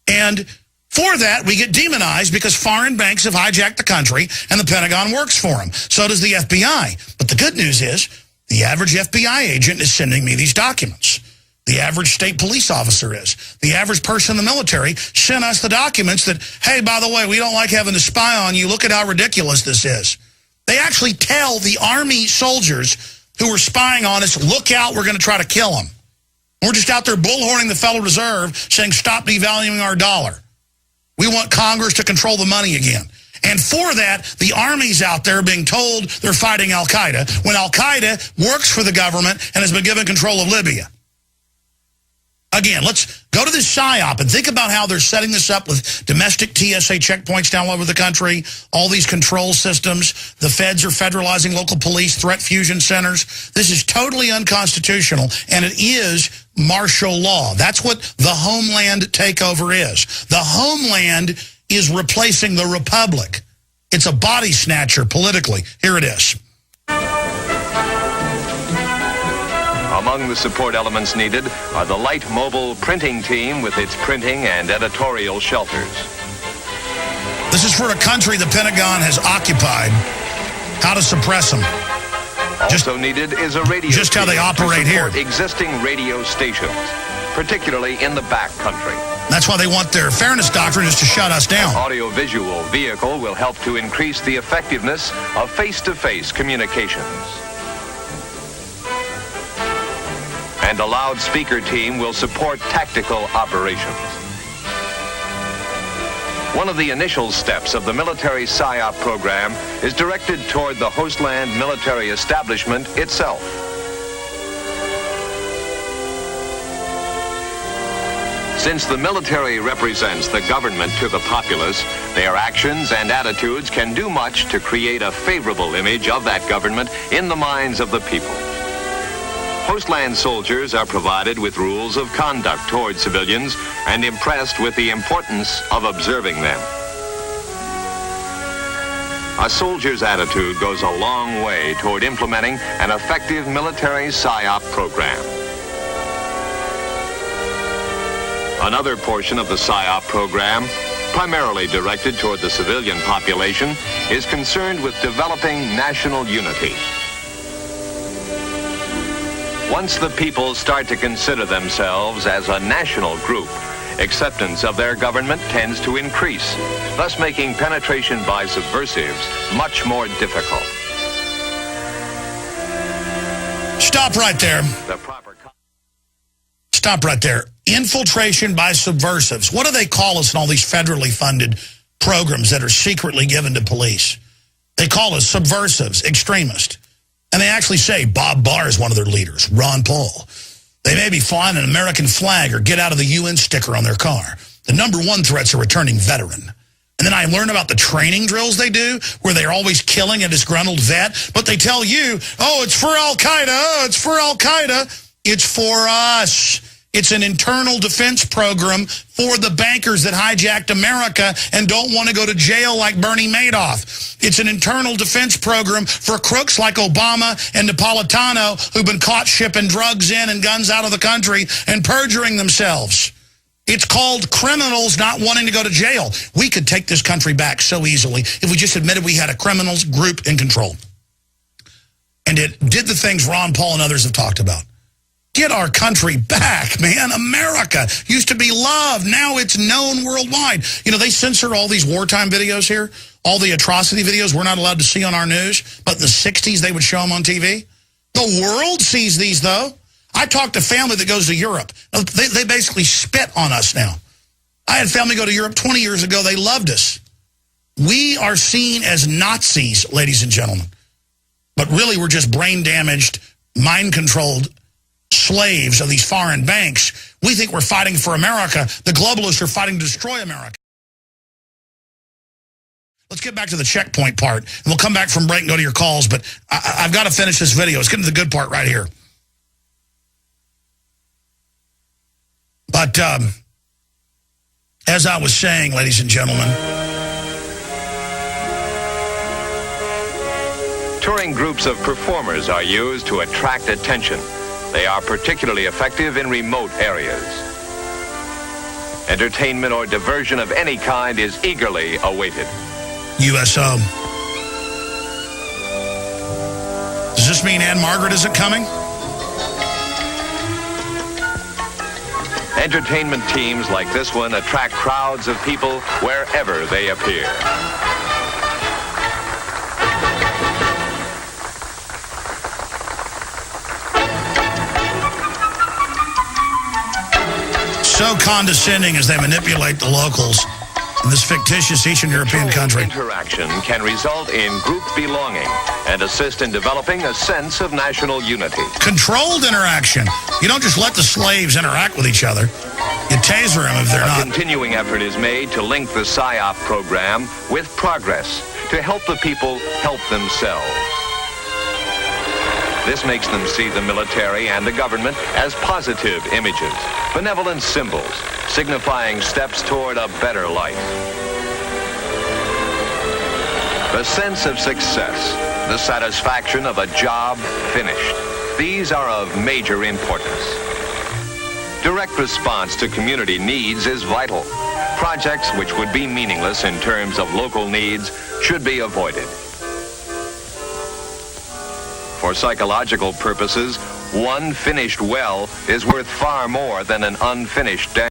And for that, we get demonized because foreign banks have hijacked the country and the Pentagon works for them. So does the FBI. But the good news is the average FBI agent is sending me these documents. The average state police officer is. The average person in the military sent us the documents that, hey, by the way, we don't like having to spy on you. Look at how ridiculous this is. They actually tell the Army soldiers who are spying on us, look out, we're going to try to kill them. We're just out there bullhorning the Federal Reserve saying, stop devaluing our dollar. We want Congress to control the money again. And for that, the Army's out there being told they're fighting al-Qaeda when al-Qaeda works for the government and has been given control of Libya. Again, let's go to this PSYOP and think about how they're setting this up with domestic TSA checkpoints down all over the country, all these control systems. The feds are federalizing local police, threat fusion centers. This is totally unconstitutional, and it is martial law. That's what the Homeland takeover is. The Homeland is replacing the Republic. It's a body snatcher politically. Here it is. Among the support elements needed are the light mobile printing team with its printing and editorial shelters. This is for a country the Pentagon has occupied. How to suppress them. Also needed is a radio just how they operate here. Existing radio stations, particularly in the back country. That's why they want their fairness doctrine is to shut us down. An audio-visual vehicle will help to increase the effectiveness of face-to-face communications. And a loudspeaker team will support tactical operations. One of the initial steps of the military PSYOP program is directed toward the Hostland military establishment itself. Since the military represents the government to the populace, their actions and attitudes can do much to create a favorable image of that government in the minds of the people. Hostland soldiers are provided with rules of conduct toward civilians and impressed with the importance of observing them. A soldier's attitude goes a long way toward implementing an effective military PSYOP program. Another portion of the PSYOP program, primarily directed toward the civilian population, is concerned with developing national unity. Once the people start to consider themselves as a national group, acceptance of their government tends to increase, thus making penetration by subversives much more difficult. Stop right there. Stop right there. Infiltration by subversives. What do they call us in all these federally funded programs that are secretly given to police? They call us subversives, extremists. And they actually say Bob Barr is one of their leaders, Ron Paul. They may be flying an American flag or get out of the UN sticker on their car. The number one threat's a returning veteran. And then I learn about the training drills they do, where they're always killing a disgruntled vet. But they tell you, oh, it's for Al-Qaeda, oh, it's for Al-Qaeda. It's for us. It's an internal defense program for the bankers that hijacked America and don't want to go to jail like Bernie Madoff. It's an internal defense program for crooks like Obama and Napolitano who've been caught shipping drugs in and guns out of the country and perjuring themselves. It's called criminals not wanting to go to jail. We could take this country back so easily if we just admitted we had a criminals group in control. And it did the things Ron Paul and others have talked about. Get our country back, man. America used to be loved. Now it's known worldwide. You know, they censor all these wartime videos here, all the atrocity videos we're not allowed to see on our news, but in the 60s they would show them on TV. The world sees these, though. I talked to family that goes to Europe. They basically spit on us now. I had family go to Europe 20 years ago. They loved us. We are seen as Nazis, ladies and gentlemen. But really, we're just brain-damaged, mind-controlled slaves of these foreign banks. We think we're fighting for America. The globalists are fighting to destroy America. Let's get back to the checkpoint part, and we'll come back from break and go to your calls, but I've got to finish this video. Let's get to the good part right here. But as I was saying, ladies and gentlemen, touring groups of performers are used to attract attention. They are particularly effective in remote areas. Entertainment or diversion of any kind is eagerly awaited. USO. Does this mean Ann Margaret isn't coming? Entertainment teams like this one attract crowds of people wherever they appear. So condescending as they manipulate the locals in this fictitious Eastern European country. Interaction can result in group belonging and assist in developing a sense of national unity. Controlled interaction. You don't just let the slaves interact with each other. You taser them if they're A not. continuing effort is made to link the PSYOP program with progress to help the people help themselves. This makes them see the military and the government as positive images, benevolent symbols, signifying steps toward a better life. The sense of success, the satisfaction of a job finished. These are of major importance. Direct response to community needs is vital. Projects which would be meaningless in terms of local needs should be avoided. For psychological purposes, one finished well is worth far more than an unfinished dam.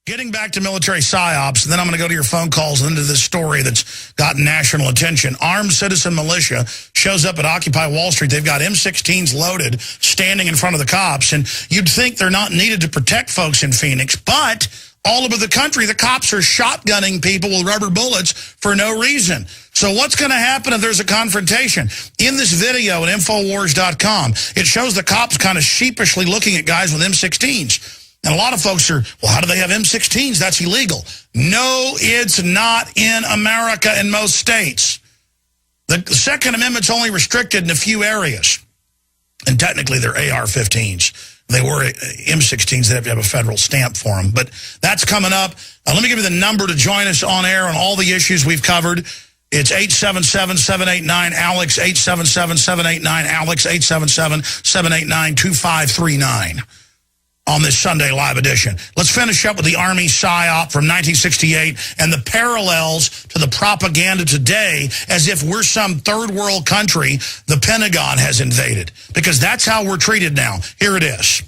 Getting back to military psyops, and then I'm going to go to your phone calls and into this story that's gotten national attention. Armed citizen militia shows up at Occupy Wall Street. They've got M16s loaded, standing in front of the cops, and you'd think they're not needed to protect folks in Phoenix, but all over the country, the cops are shotgunning people with rubber bullets for no reason. So what's going to happen if there's a confrontation? In this video at Infowars.com, it shows the cops kind of sheepishly looking at guys with M16s. And a lot of folks are, well, how do they have M16s? That's illegal. No, it's not in America in most states. The Second Amendment's only restricted in a few areas. And technically, they're AR-15s. They were M16s that have to have a federal stamp for them. But that's coming up. Let me give you the number to join us on air on all the issues we've covered. It's 877-789-ALEX, 877-789-ALEX, 877-789-2539 on this Sunday live edition. Let's finish up with the Army PSYOP from 1968 and the parallels to the propaganda today as if we're some third world country the Pentagon has invaded. Because that's how we're treated now. Here it is.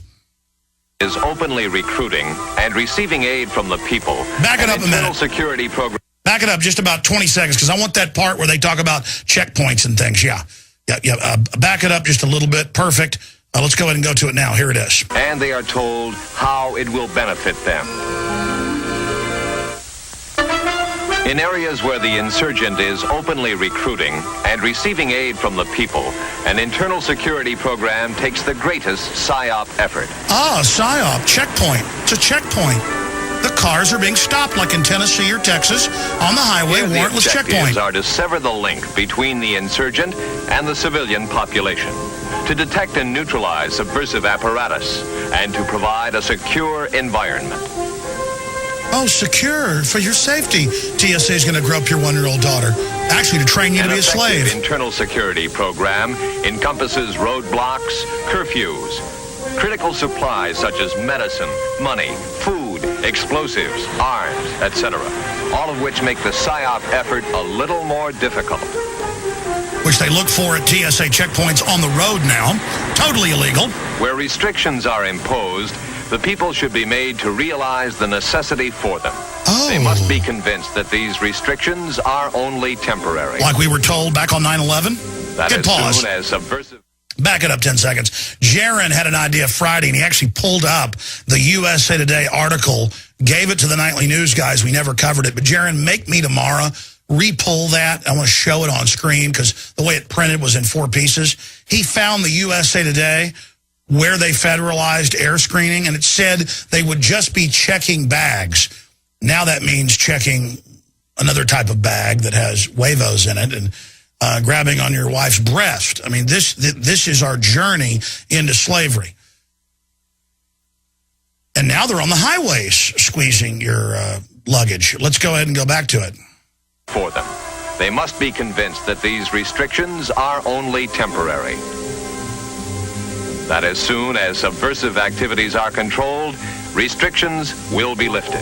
Is openly recruiting and receiving aid from the people. Back it up a minute. Internal security program. Back it up just about 20 seconds because I want that part where they talk about checkpoints and things. Yeah. Back it up just a little bit. Perfect. Let's go ahead and go to it now. Here it is. And they are told how it will benefit them. In areas where the insurgent is openly recruiting and receiving aid from the people, an internal security program takes the greatest PSYOP effort. PSYOP, checkpoint. It's a checkpoint. The cars are being stopped like in Tennessee or Texas on the highway, warrantless checkpoint. The objectives are to sever the link between the insurgent and the civilian population, to detect and neutralize subversive apparatus, and to provide a secure environment. Oh, secure for your safety. TSA is going to grow up your one-year-old daughter. Actually, to train you to be a slave. An internal security program encompasses roadblocks, curfews, critical supplies such as medicine, money, food, explosives, arms, etc., all of which make the PSYOP effort a little more difficult. Which they look for at TSA checkpoints on the road now. Totally illegal. Where restrictions are imposed, the people should be made to realize the necessity for them. Oh. They must be convinced that these restrictions are only temporary. Like we were told back on 9/11? That Good as pause. soon as subversive... Back it up 10 seconds. Jaron had an idea Friday, and he actually pulled up the USA Today article, gave it to the Nightly News guys. We never covered it. But Jaron, make me tomorrow re-pull that. I want to show it on screen because the way it printed was in 4 pieces. He found the USA Today where they federalized air screening, and it said they would just be checking bags. Now that means checking another type of bag that has huevos in it and grabbing on your wife's breast. I mean, this is our journey into slavery. And now they're on the highways squeezing your luggage. Let's go ahead and go back to it. For them, they must be convinced that these restrictions are only temporary. That as soon as subversive activities are controlled, restrictions will be lifted.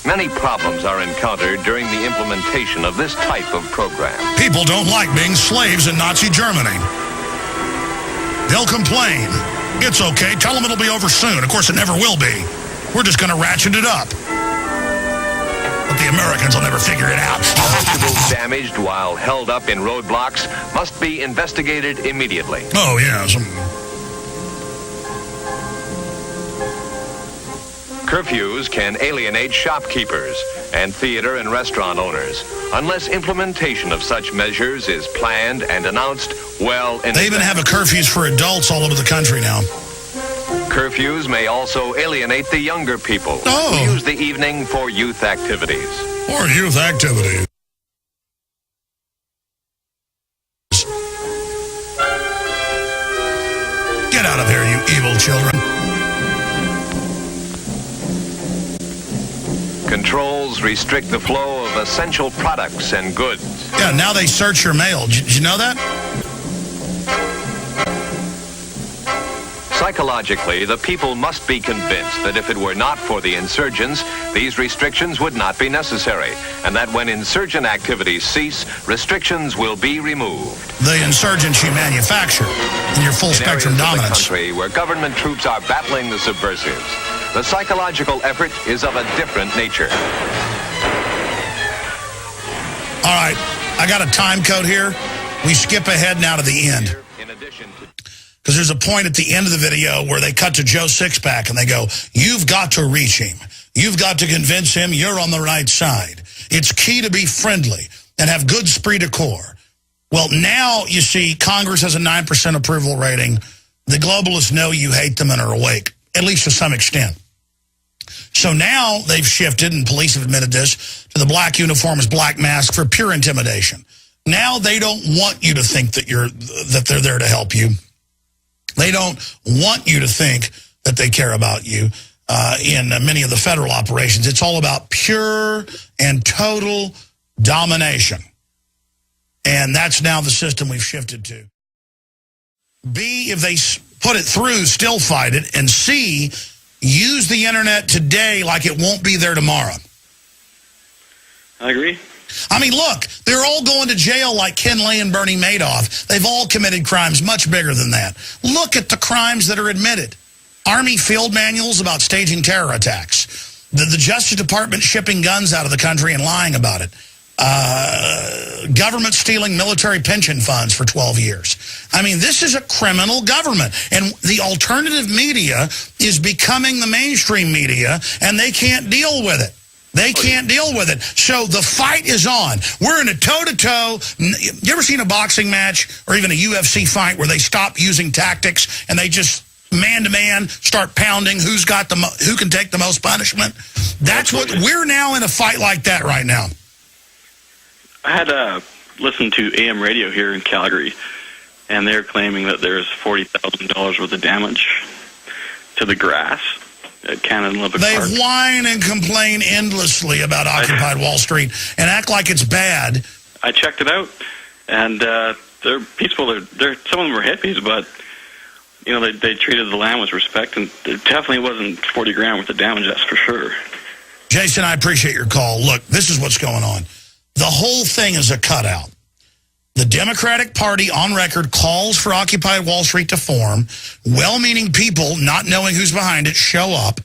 Many problems are encountered during the implementation of this type of program. People don't like being slaves in Nazi Germany. They'll complain. It's okay. Tell them it'll be over soon. Of course, it never will be. We're just going to ratchet it up. But the Americans will never figure it out. Vegetables damaged while held up in roadblocks must be investigated immediately. Oh, yeah. Curfews can alienate shopkeepers and theater and restaurant owners unless implementation of such measures is planned and announced well in advance. They even have a curfews for adults all over the country now. Curfews may also alienate the younger people who use the evening for youth activities. Or youth activities. Get out of here, you evil children. Controls restrict the flow of essential products and goods. Yeah, now they search your mail. Did you know that? Psychologically, the people must be convinced that if it were not for the insurgents, these restrictions would not be necessary, and that when insurgent activities cease, restrictions will be removed. The insurgents you manufacture in your full-spectrum dominance. In the country where government troops are battling the subversives, the psychological effort is of a different nature. All right, I got a time code here. We skip ahead now to the end. In addition to Because there's a point at the end of the video where they cut to Joe Sixpack and they go, you've got to reach him. You've got to convince him you're on the right side. It's key to be friendly and have good esprit de corps. Well, now you see Congress has a 9% approval rating. The globalists know you hate them and are awake, at least to some extent. So now they've shifted, and police have admitted this, to the black uniform as black mask for pure intimidation. Now they don't want you to think that they're there to help you. They don't want you to think that they care about you in many of the federal operations. It's all about pure and total domination. And that's now the system we've shifted to. B, if they put it through, still fight it. And C, use the internet today like it won't be there tomorrow. I agree. I mean, look, they're all going to jail like Ken Lay and Bernie Madoff. They've all committed crimes much bigger than that. Look at the crimes that are admitted. Army field manuals about staging terror attacks. The Justice Department shipping guns out of the country and lying about it. Government stealing military pension funds for 12 years. I mean, this is a criminal government. And the alternative media is becoming the mainstream media, and they can't deal with it. They can't deal with it. So the fight is on. We're in a toe-to-toe. You ever seen a boxing match or even a UFC fight where they stop using tactics and they just man-to-man start pounding who can take the most punishment? That's what we're now in a fight like that right now. I had listened to AM radio here in Calgary, and they're claiming that there's $40,000 worth of damage to the grass at Canada Olympic Park. They whine and complain endlessly about Occupy Wall Street and act like it's bad. I checked it out, and they're peaceful. They're some of them are hippies, but you know they treated the land with respect, and it definitely wasn't 40 grand worth of damage. That's for sure. Jason, I appreciate your call. Look, this is what's going on. The whole thing is a cutout. The Democratic Party on record calls for Occupy Wall Street to form. Well-meaning people, not knowing who's behind it, show up.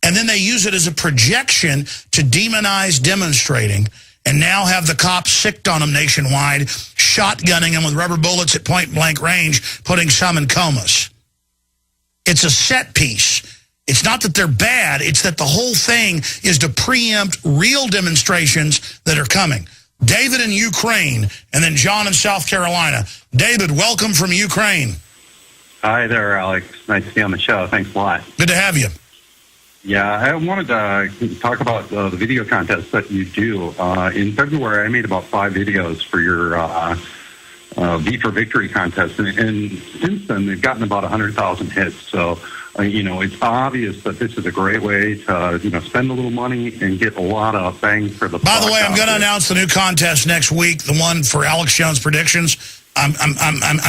And then they use it as a projection to demonize demonstrating and now have the cops sicked on them nationwide, shotgunning them with rubber bullets at point-blank range, putting some in comas. It's a set piece. It's not that they're bad. It's that the whole thing is to preempt real demonstrations that are coming. David in Ukraine, and then John in South Carolina. David, welcome from Ukraine. Hi there, Alex. Nice to be on the show. Thanks a lot. Good to have you. Yeah, I wanted to talk about the video contest that you do. In February, I made about 5 videos for your V for Victory contest. And since then, they've gotten about 100,000 hits. So, it's obvious that this is a great way to, spend a little money and get a lot of bang for the buck. By the way, I'm going to announce the new contest next week, the one for Alex Jones Predictions. I'm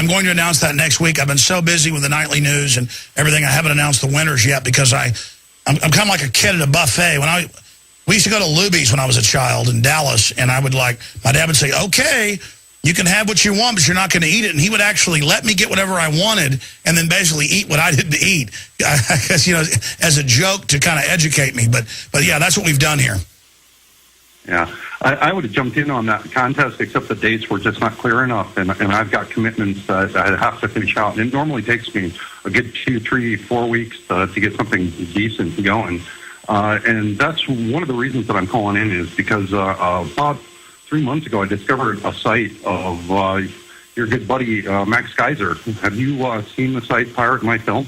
going to announce that next week. I've been so busy with the nightly news and everything, I haven't announced the winners yet because I'm kind of like a kid at a buffet. We used to go to Luby's when I was a child in Dallas, and my dad would say, okay, you can have what you want, but you're not going to eat it. And he would actually let me get whatever I wanted and then basically eat what I didn't eat. I guess, as a joke to kind of educate me. But yeah, that's what we've done here. Yeah, I would have jumped in on that contest, except the dates were just not clear enough, and I've got commitments that I have to finish out. And it normally takes me a good 2, 3, 4 weeks to get something decent going. And that's one of the reasons that I'm calling in is because about 3 months ago, I discovered a site of your good buddy, Max Kaiser. Have you seen the site Pirate My Film?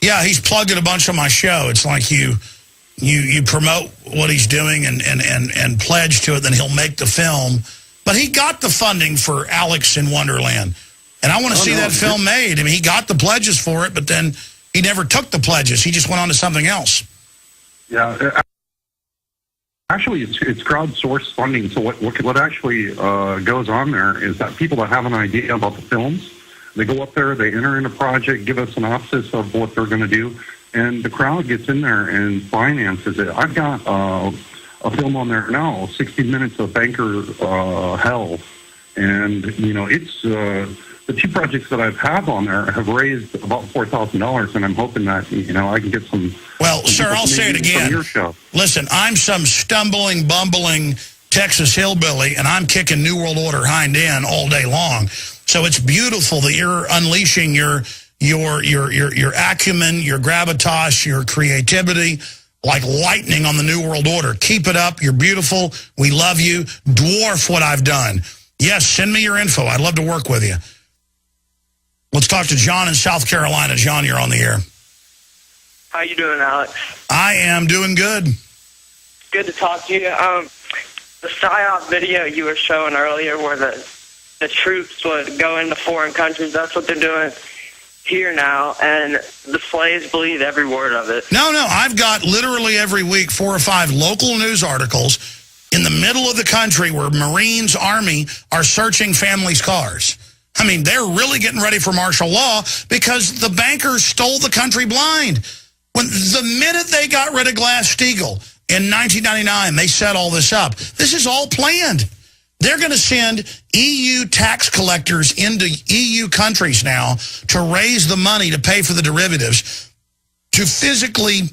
Yeah, he's plugged in a bunch on my show. It's like you promote what he's doing and pledge to it, then he'll make the film. But he got the funding for Alex in Wonderland. And I want to see that film made. I mean, he got the pledges for it, but then he never took the pledges. He just went on to something else. Yeah, actually, it's crowdsourced funding. So what actually goes on there is that people that have an idea about the films, they go up there, they enter in a project, give a synopsis of what they're going to do, and the crowd gets in there and finances it. I've got a film on there now, 60 Minutes of Banker Hell. And, it's the 2 projects that I've had on there have raised about $4,000, and I'm hoping that, I can get some... Well, sir, I'll say it again. Listen, I'm some stumbling, bumbling Texas hillbilly, and I'm kicking New World Order hind end all day long. So it's beautiful that you're unleashing your acumen, your gravitas, your creativity, like lightning on the New World Order. Keep it up. You're beautiful. We love you. Dwarf what I've done. Yes, send me your info. I'd love to work with you. Let's talk to John in South Carolina. John, you're on the air. How you doing, Alex? I am doing good. Good to talk to you. The PSYOP video you were showing earlier where the troops would go into foreign countries, that's what they're doing here now, and the slaves believe every word of it. No, I've got literally every week 4 or 5 local news articles in the middle of the country where Marines, Army are searching families' cars. I mean, they're really getting ready for martial law because the bankers stole the country blind. The minute they got rid of Glass-Steagall in 1999, they set all this up. This is all planned. They're going to send EU tax collectors into EU countries now to raise the money to pay for the derivatives, to physically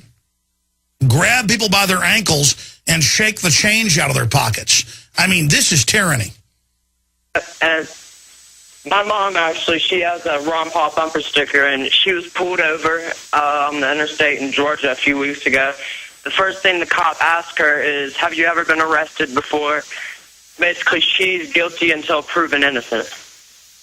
grab people by their ankles and shake the change out of their pockets. I mean, this is tyranny. And my mom, actually, she has a Ron Paul bumper sticker, and she was pulled over on the interstate in Georgia a few weeks ago. The first thing the cop asked her is, have you ever been arrested before? Basically, she's guilty until proven innocent.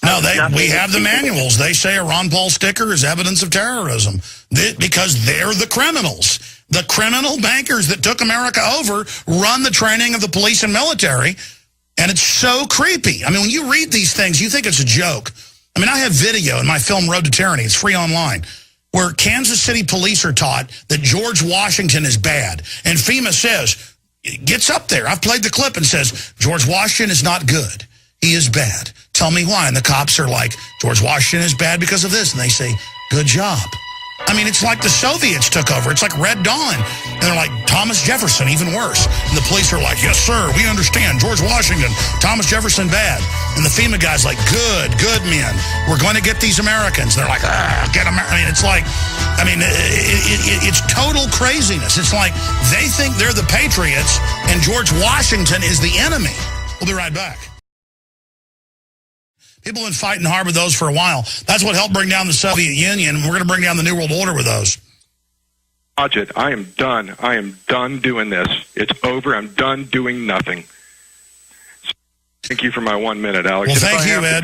No, we have the manuals. They say a Ron Paul sticker is evidence of terrorism because they're the criminals. The criminal bankers that took America over run the training of the police and military, and it's so creepy. I mean, when you read these things, you think it's a joke. I mean, I have video in my film Road to Tyranny. It's free online, where Kansas City police are taught that George Washington is bad. And FEMA says, gets up there, I've played the clip, and says, George Washington is not good. He is bad. Tell me why. And the cops are like, George Washington is bad because of this. And they say, good job. I mean, it's like the Soviets took over. It's like Red Dawn. And they're like, Thomas Jefferson, even worse. And the police are like, yes, sir, we understand. George Washington, Thomas Jefferson, bad. And the FEMA guy's like, good men. We're going to get these Americans. And they're like, get them. I mean, it's like, it's total craziness. It's like they think they're the patriots and George Washington is the enemy. We'll be right back. People have been fighting hard with those for a while. That's what helped bring down the Soviet Union. We're going to bring down the New World Order with those. watch it. I am done. I am done doing this. It's over. I'm done doing nothing. Thank you for my 1 minute, Alex. Well, thank you, Ed.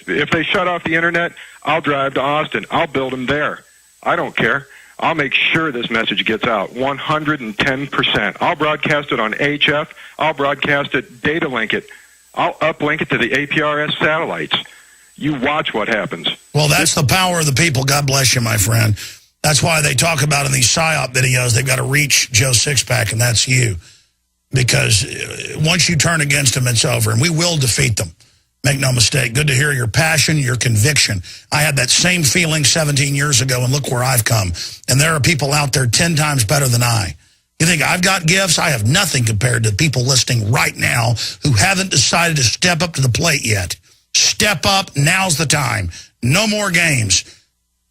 If they shut off the internet, I'll drive to Austin. I'll build them there. I don't care. I'll make sure this message gets out 110%. I'll broadcast it on HF. I'll broadcast it, data link it. I'll uplink it to the APRS satellites. You watch what happens. Well, that's the power of the people. God bless you, my friend. That's why they talk about in these PSYOP videos, they've got to reach Joe Sixpack, and that's you. Because once you turn against them, it's over. And we will defeat them. Make no mistake. Good to hear your passion, your conviction. I had that same feeling 17 years ago, and look where I've come. And there are people out there 10 times better than I. You think I've got gifts? I have nothing compared to people listening right now who haven't decided to step up to the plate yet. Step up. Now's the time. No more games.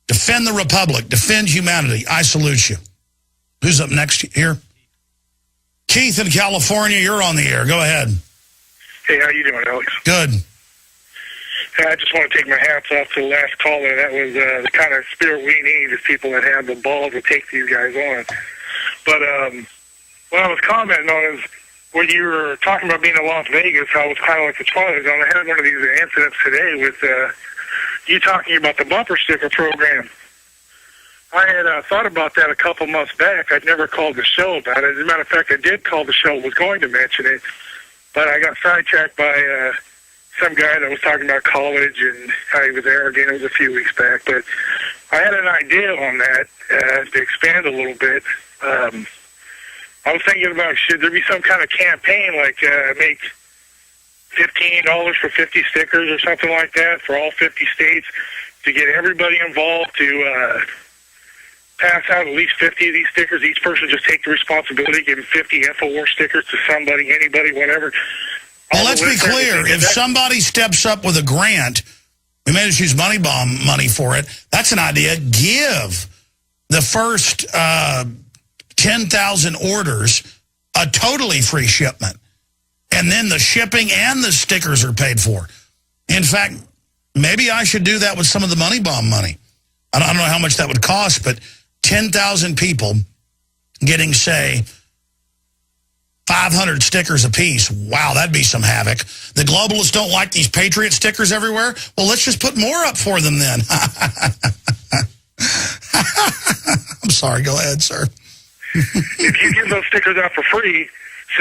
Defend the Republic. Defend humanity. I salute you. Who's up next here? Keith in California, you're on the air. Go ahead. Hey, how you doing, Alex? Good. I just want to take my hats off to the last caller. That was the kind of spirit we need, is people that have the balls to take these guys on. But what I was commenting on is when you were talking about being in Las Vegas, how it was kind of like the Twilight Zone. I had one of these incidents today with you talking about the bumper sticker program. I had thought about that a couple months back. I'd never called the show about it. As a matter of fact, I did call the show, was going to mention it, but I got sidetracked by some guy that was talking about college and how he was arrogant. It was a few weeks back, but I had an idea on that to expand a little bit. I was thinking about, should there be some kind of campaign, like make $15 for 50 stickers or something like that for all 50 states, to get everybody involved to pass out at least 50 of these stickers. Each person just take the responsibility, give 50 InfoWars stickers to somebody, anybody, whatever. Well, let's be clear. If somebody steps up with a grant, we may just use Money Bomb money for it. That's an idea. Give the first 10,000 orders a totally free shipment. And then the shipping and the stickers are paid for. In fact, maybe I should do that with some of the Money Bomb money. I don't know how much that would cost, but 10,000 people getting, say, 500 stickers apiece. Wow, that'd be some havoc. The globalists don't like these Patriot stickers everywhere. Well, let's just put more up for them then. I'm sorry. Go ahead, sir. If you give those stickers out for free,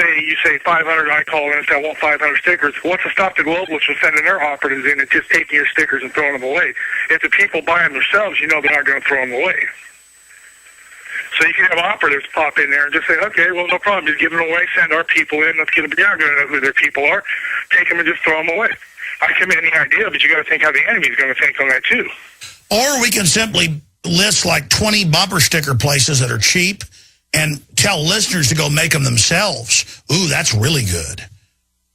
you say 500, I call in and say I want 500 stickers. What's to stop the globalists from sending their operatives in and just taking your stickers and throwing them away? If the people buy them themselves, you know they're not going to throw them away. So you can have operatives pop in there and just say, okay, well, no problem. Just give them away, send our people in. Let's get them. You're not going to know who their people are. Take them and just throw them away. I come in any idea, but you got to think how the enemy's going to think on that too. Or we can simply list like 20 bumper sticker places that are cheap and tell listeners to go make them themselves. Ooh, that's really good.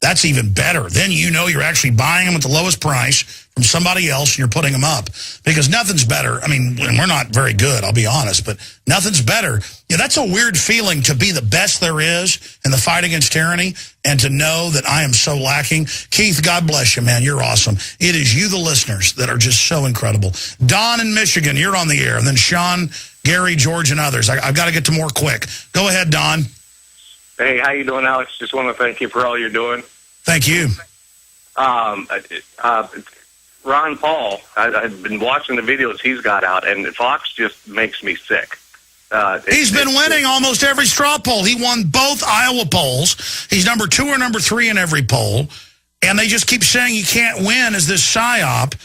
That's even better. Then you know you're actually buying them at the lowest price from somebody else and you're putting them up. Because nothing's better. I mean, we're not very good, I'll be honest, but nothing's better. Yeah, that's a weird feeling to be the best there is in the fight against tyranny and to know that I am so lacking. Keith, God bless you, man. You're awesome. It is you, the listeners, that are just so incredible. Don in Michigan, you're on the air. And then Sean, Gary, George, and others. I've got to get to more quick. Go ahead, Don. Hey, how you doing, Alex? Just want to thank you for all you're doing. Thank you. Ron Paul, I've been watching the videos he's got out, and Fox just makes me sick. He's been winning almost every straw poll. He won both Iowa polls. He's number 2 or number 3 in every poll. And they just keep saying he can't win as this PSYOP.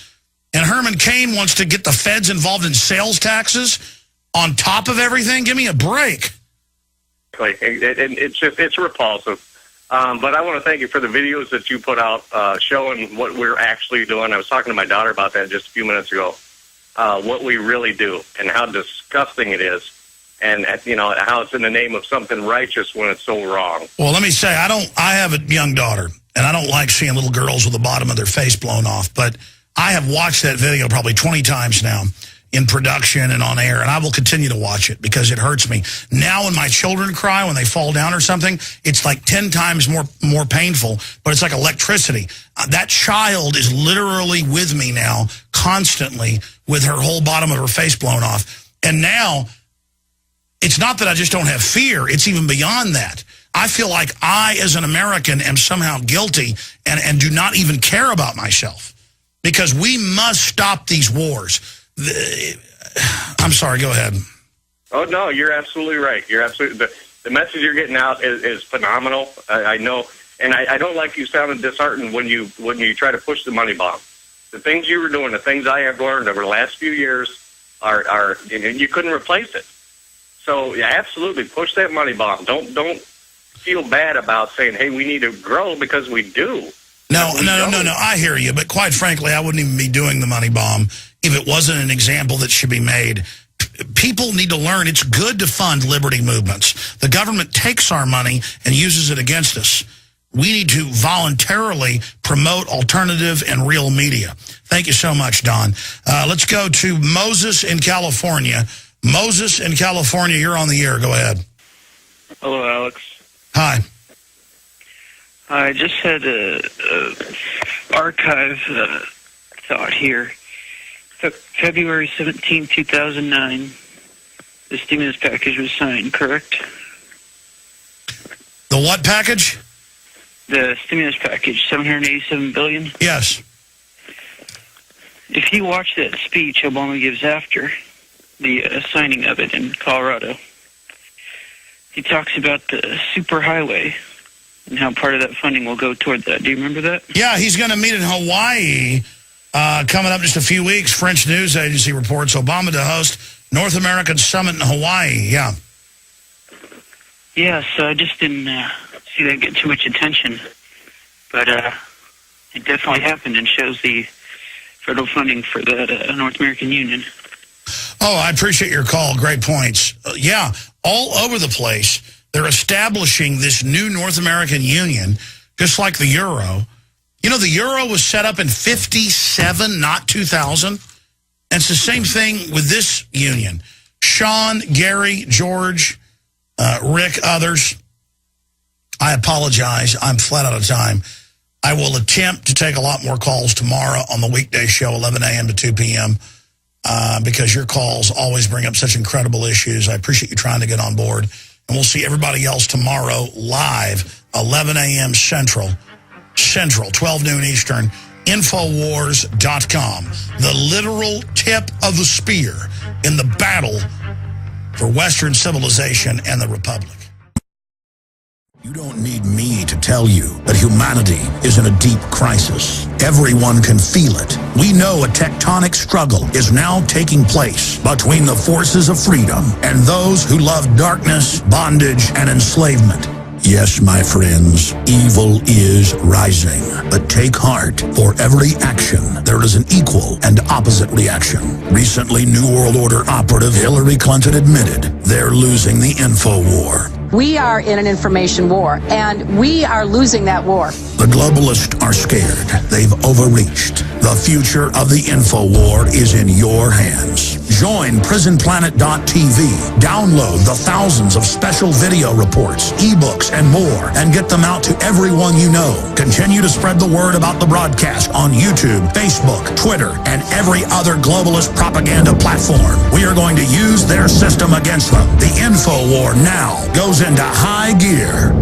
And Herman Cain wants to get the feds involved in sales taxes on top of everything. Give me a break. It's repulsive. But I want to thank you for the videos that you put out showing what we're actually doing. I was talking to my daughter about that just a few minutes ago, what we really do and how disgusting it is. And, how it's in the name of something righteous when it's so wrong. Well, let me say, I have a young daughter, and I don't like seeing little girls with the bottom of their face blown off. But I have watched that video probably 20 times now in production and on air, and I will continue to watch it because it hurts me. Now when my children cry when they fall down or something, it's like 10 times more painful, but it's like electricity. That child is literally with me now constantly with her whole bottom of her face blown off. And now it's not that I just don't have fear. It's even beyond that. I feel like I, as an American, am somehow guilty and do not even care about myself, because we must stop these wars. I'm sorry, go ahead. Oh, no, you're absolutely right. You're absolutely the message you're getting out is phenomenal. I know, and I don't like you sounding disheartened when you try to push the money bomb. The things you were doing, the things I have learned over the last few years are and you couldn't replace it. So yeah, absolutely push that money bomb. Don't feel bad about saying, hey, we need to grow, because we do. No, I hear you. But quite frankly, I wouldn't even be doing the money bomb if it wasn't an example that should be made. People need to learn it's good to fund liberty movements. The government takes our money and uses it against us. We need to voluntarily promote alternative and real media. Thank you so much, Don. Let's go to Moses in California. Moses in California, you're on the air. Go ahead. Hello, Alex. Hi. I just had a archive thought here. February 17, 2009, the stimulus package was signed, correct? The what package? The stimulus package, $787 billion. Yes. If you watch that speech Obama gives after the signing of it in Colorado, he talks about the superhighway and how part of that funding will go toward that. Do you remember that? Yeah, he's going to meet in Hawaii coming up just a few weeks. French news agency reports Obama to host North American Summit in Hawaii. Yeah. Yeah, so I just didn't see that get too much attention. But it definitely happened and shows the federal funding for the North American Union. Oh, I appreciate your call. Great points. Yeah, all over the place, they're establishing this new North American Union, just like the Euro. You know, the Euro was set up in 57, not 2000. And it's the same thing with this union. Sean, Gary, George, Rick, others, I apologize. I'm flat out of time. I will attempt to take a lot more calls tomorrow on the weekday show, 11 a.m. to 2 p.m., because your calls always bring up such incredible issues. I appreciate you trying to get on board. And we'll see everybody else tomorrow live, 11 a.m. Central, 12 noon Eastern, Infowars.com. The literal tip of the spear in the battle for Western civilization and the Republic. You don't need me to tell you that humanity is in a deep crisis. Everyone can feel it. We know a tectonic struggle is now taking place between the forces of freedom and those who love darkness, bondage, and enslavement. Yes, my friends, evil is rising. But take heart. For every action, there is an equal and opposite reaction. Recently, New World Order operative Hillary Clinton admitted they're losing the info war. We are in an information war, and we are losing that war. The globalists are scared. They've overreached. The future of the info war is in your hands. Join PrisonPlanet.tv. Download the thousands of special video reports, ebooks, and more, and get them out to everyone you know. Continue to spread the word about the broadcast on YouTube, Facebook, Twitter, and every other globalist propaganda platform. We are going to use their system against them. The info war now goes into high gear.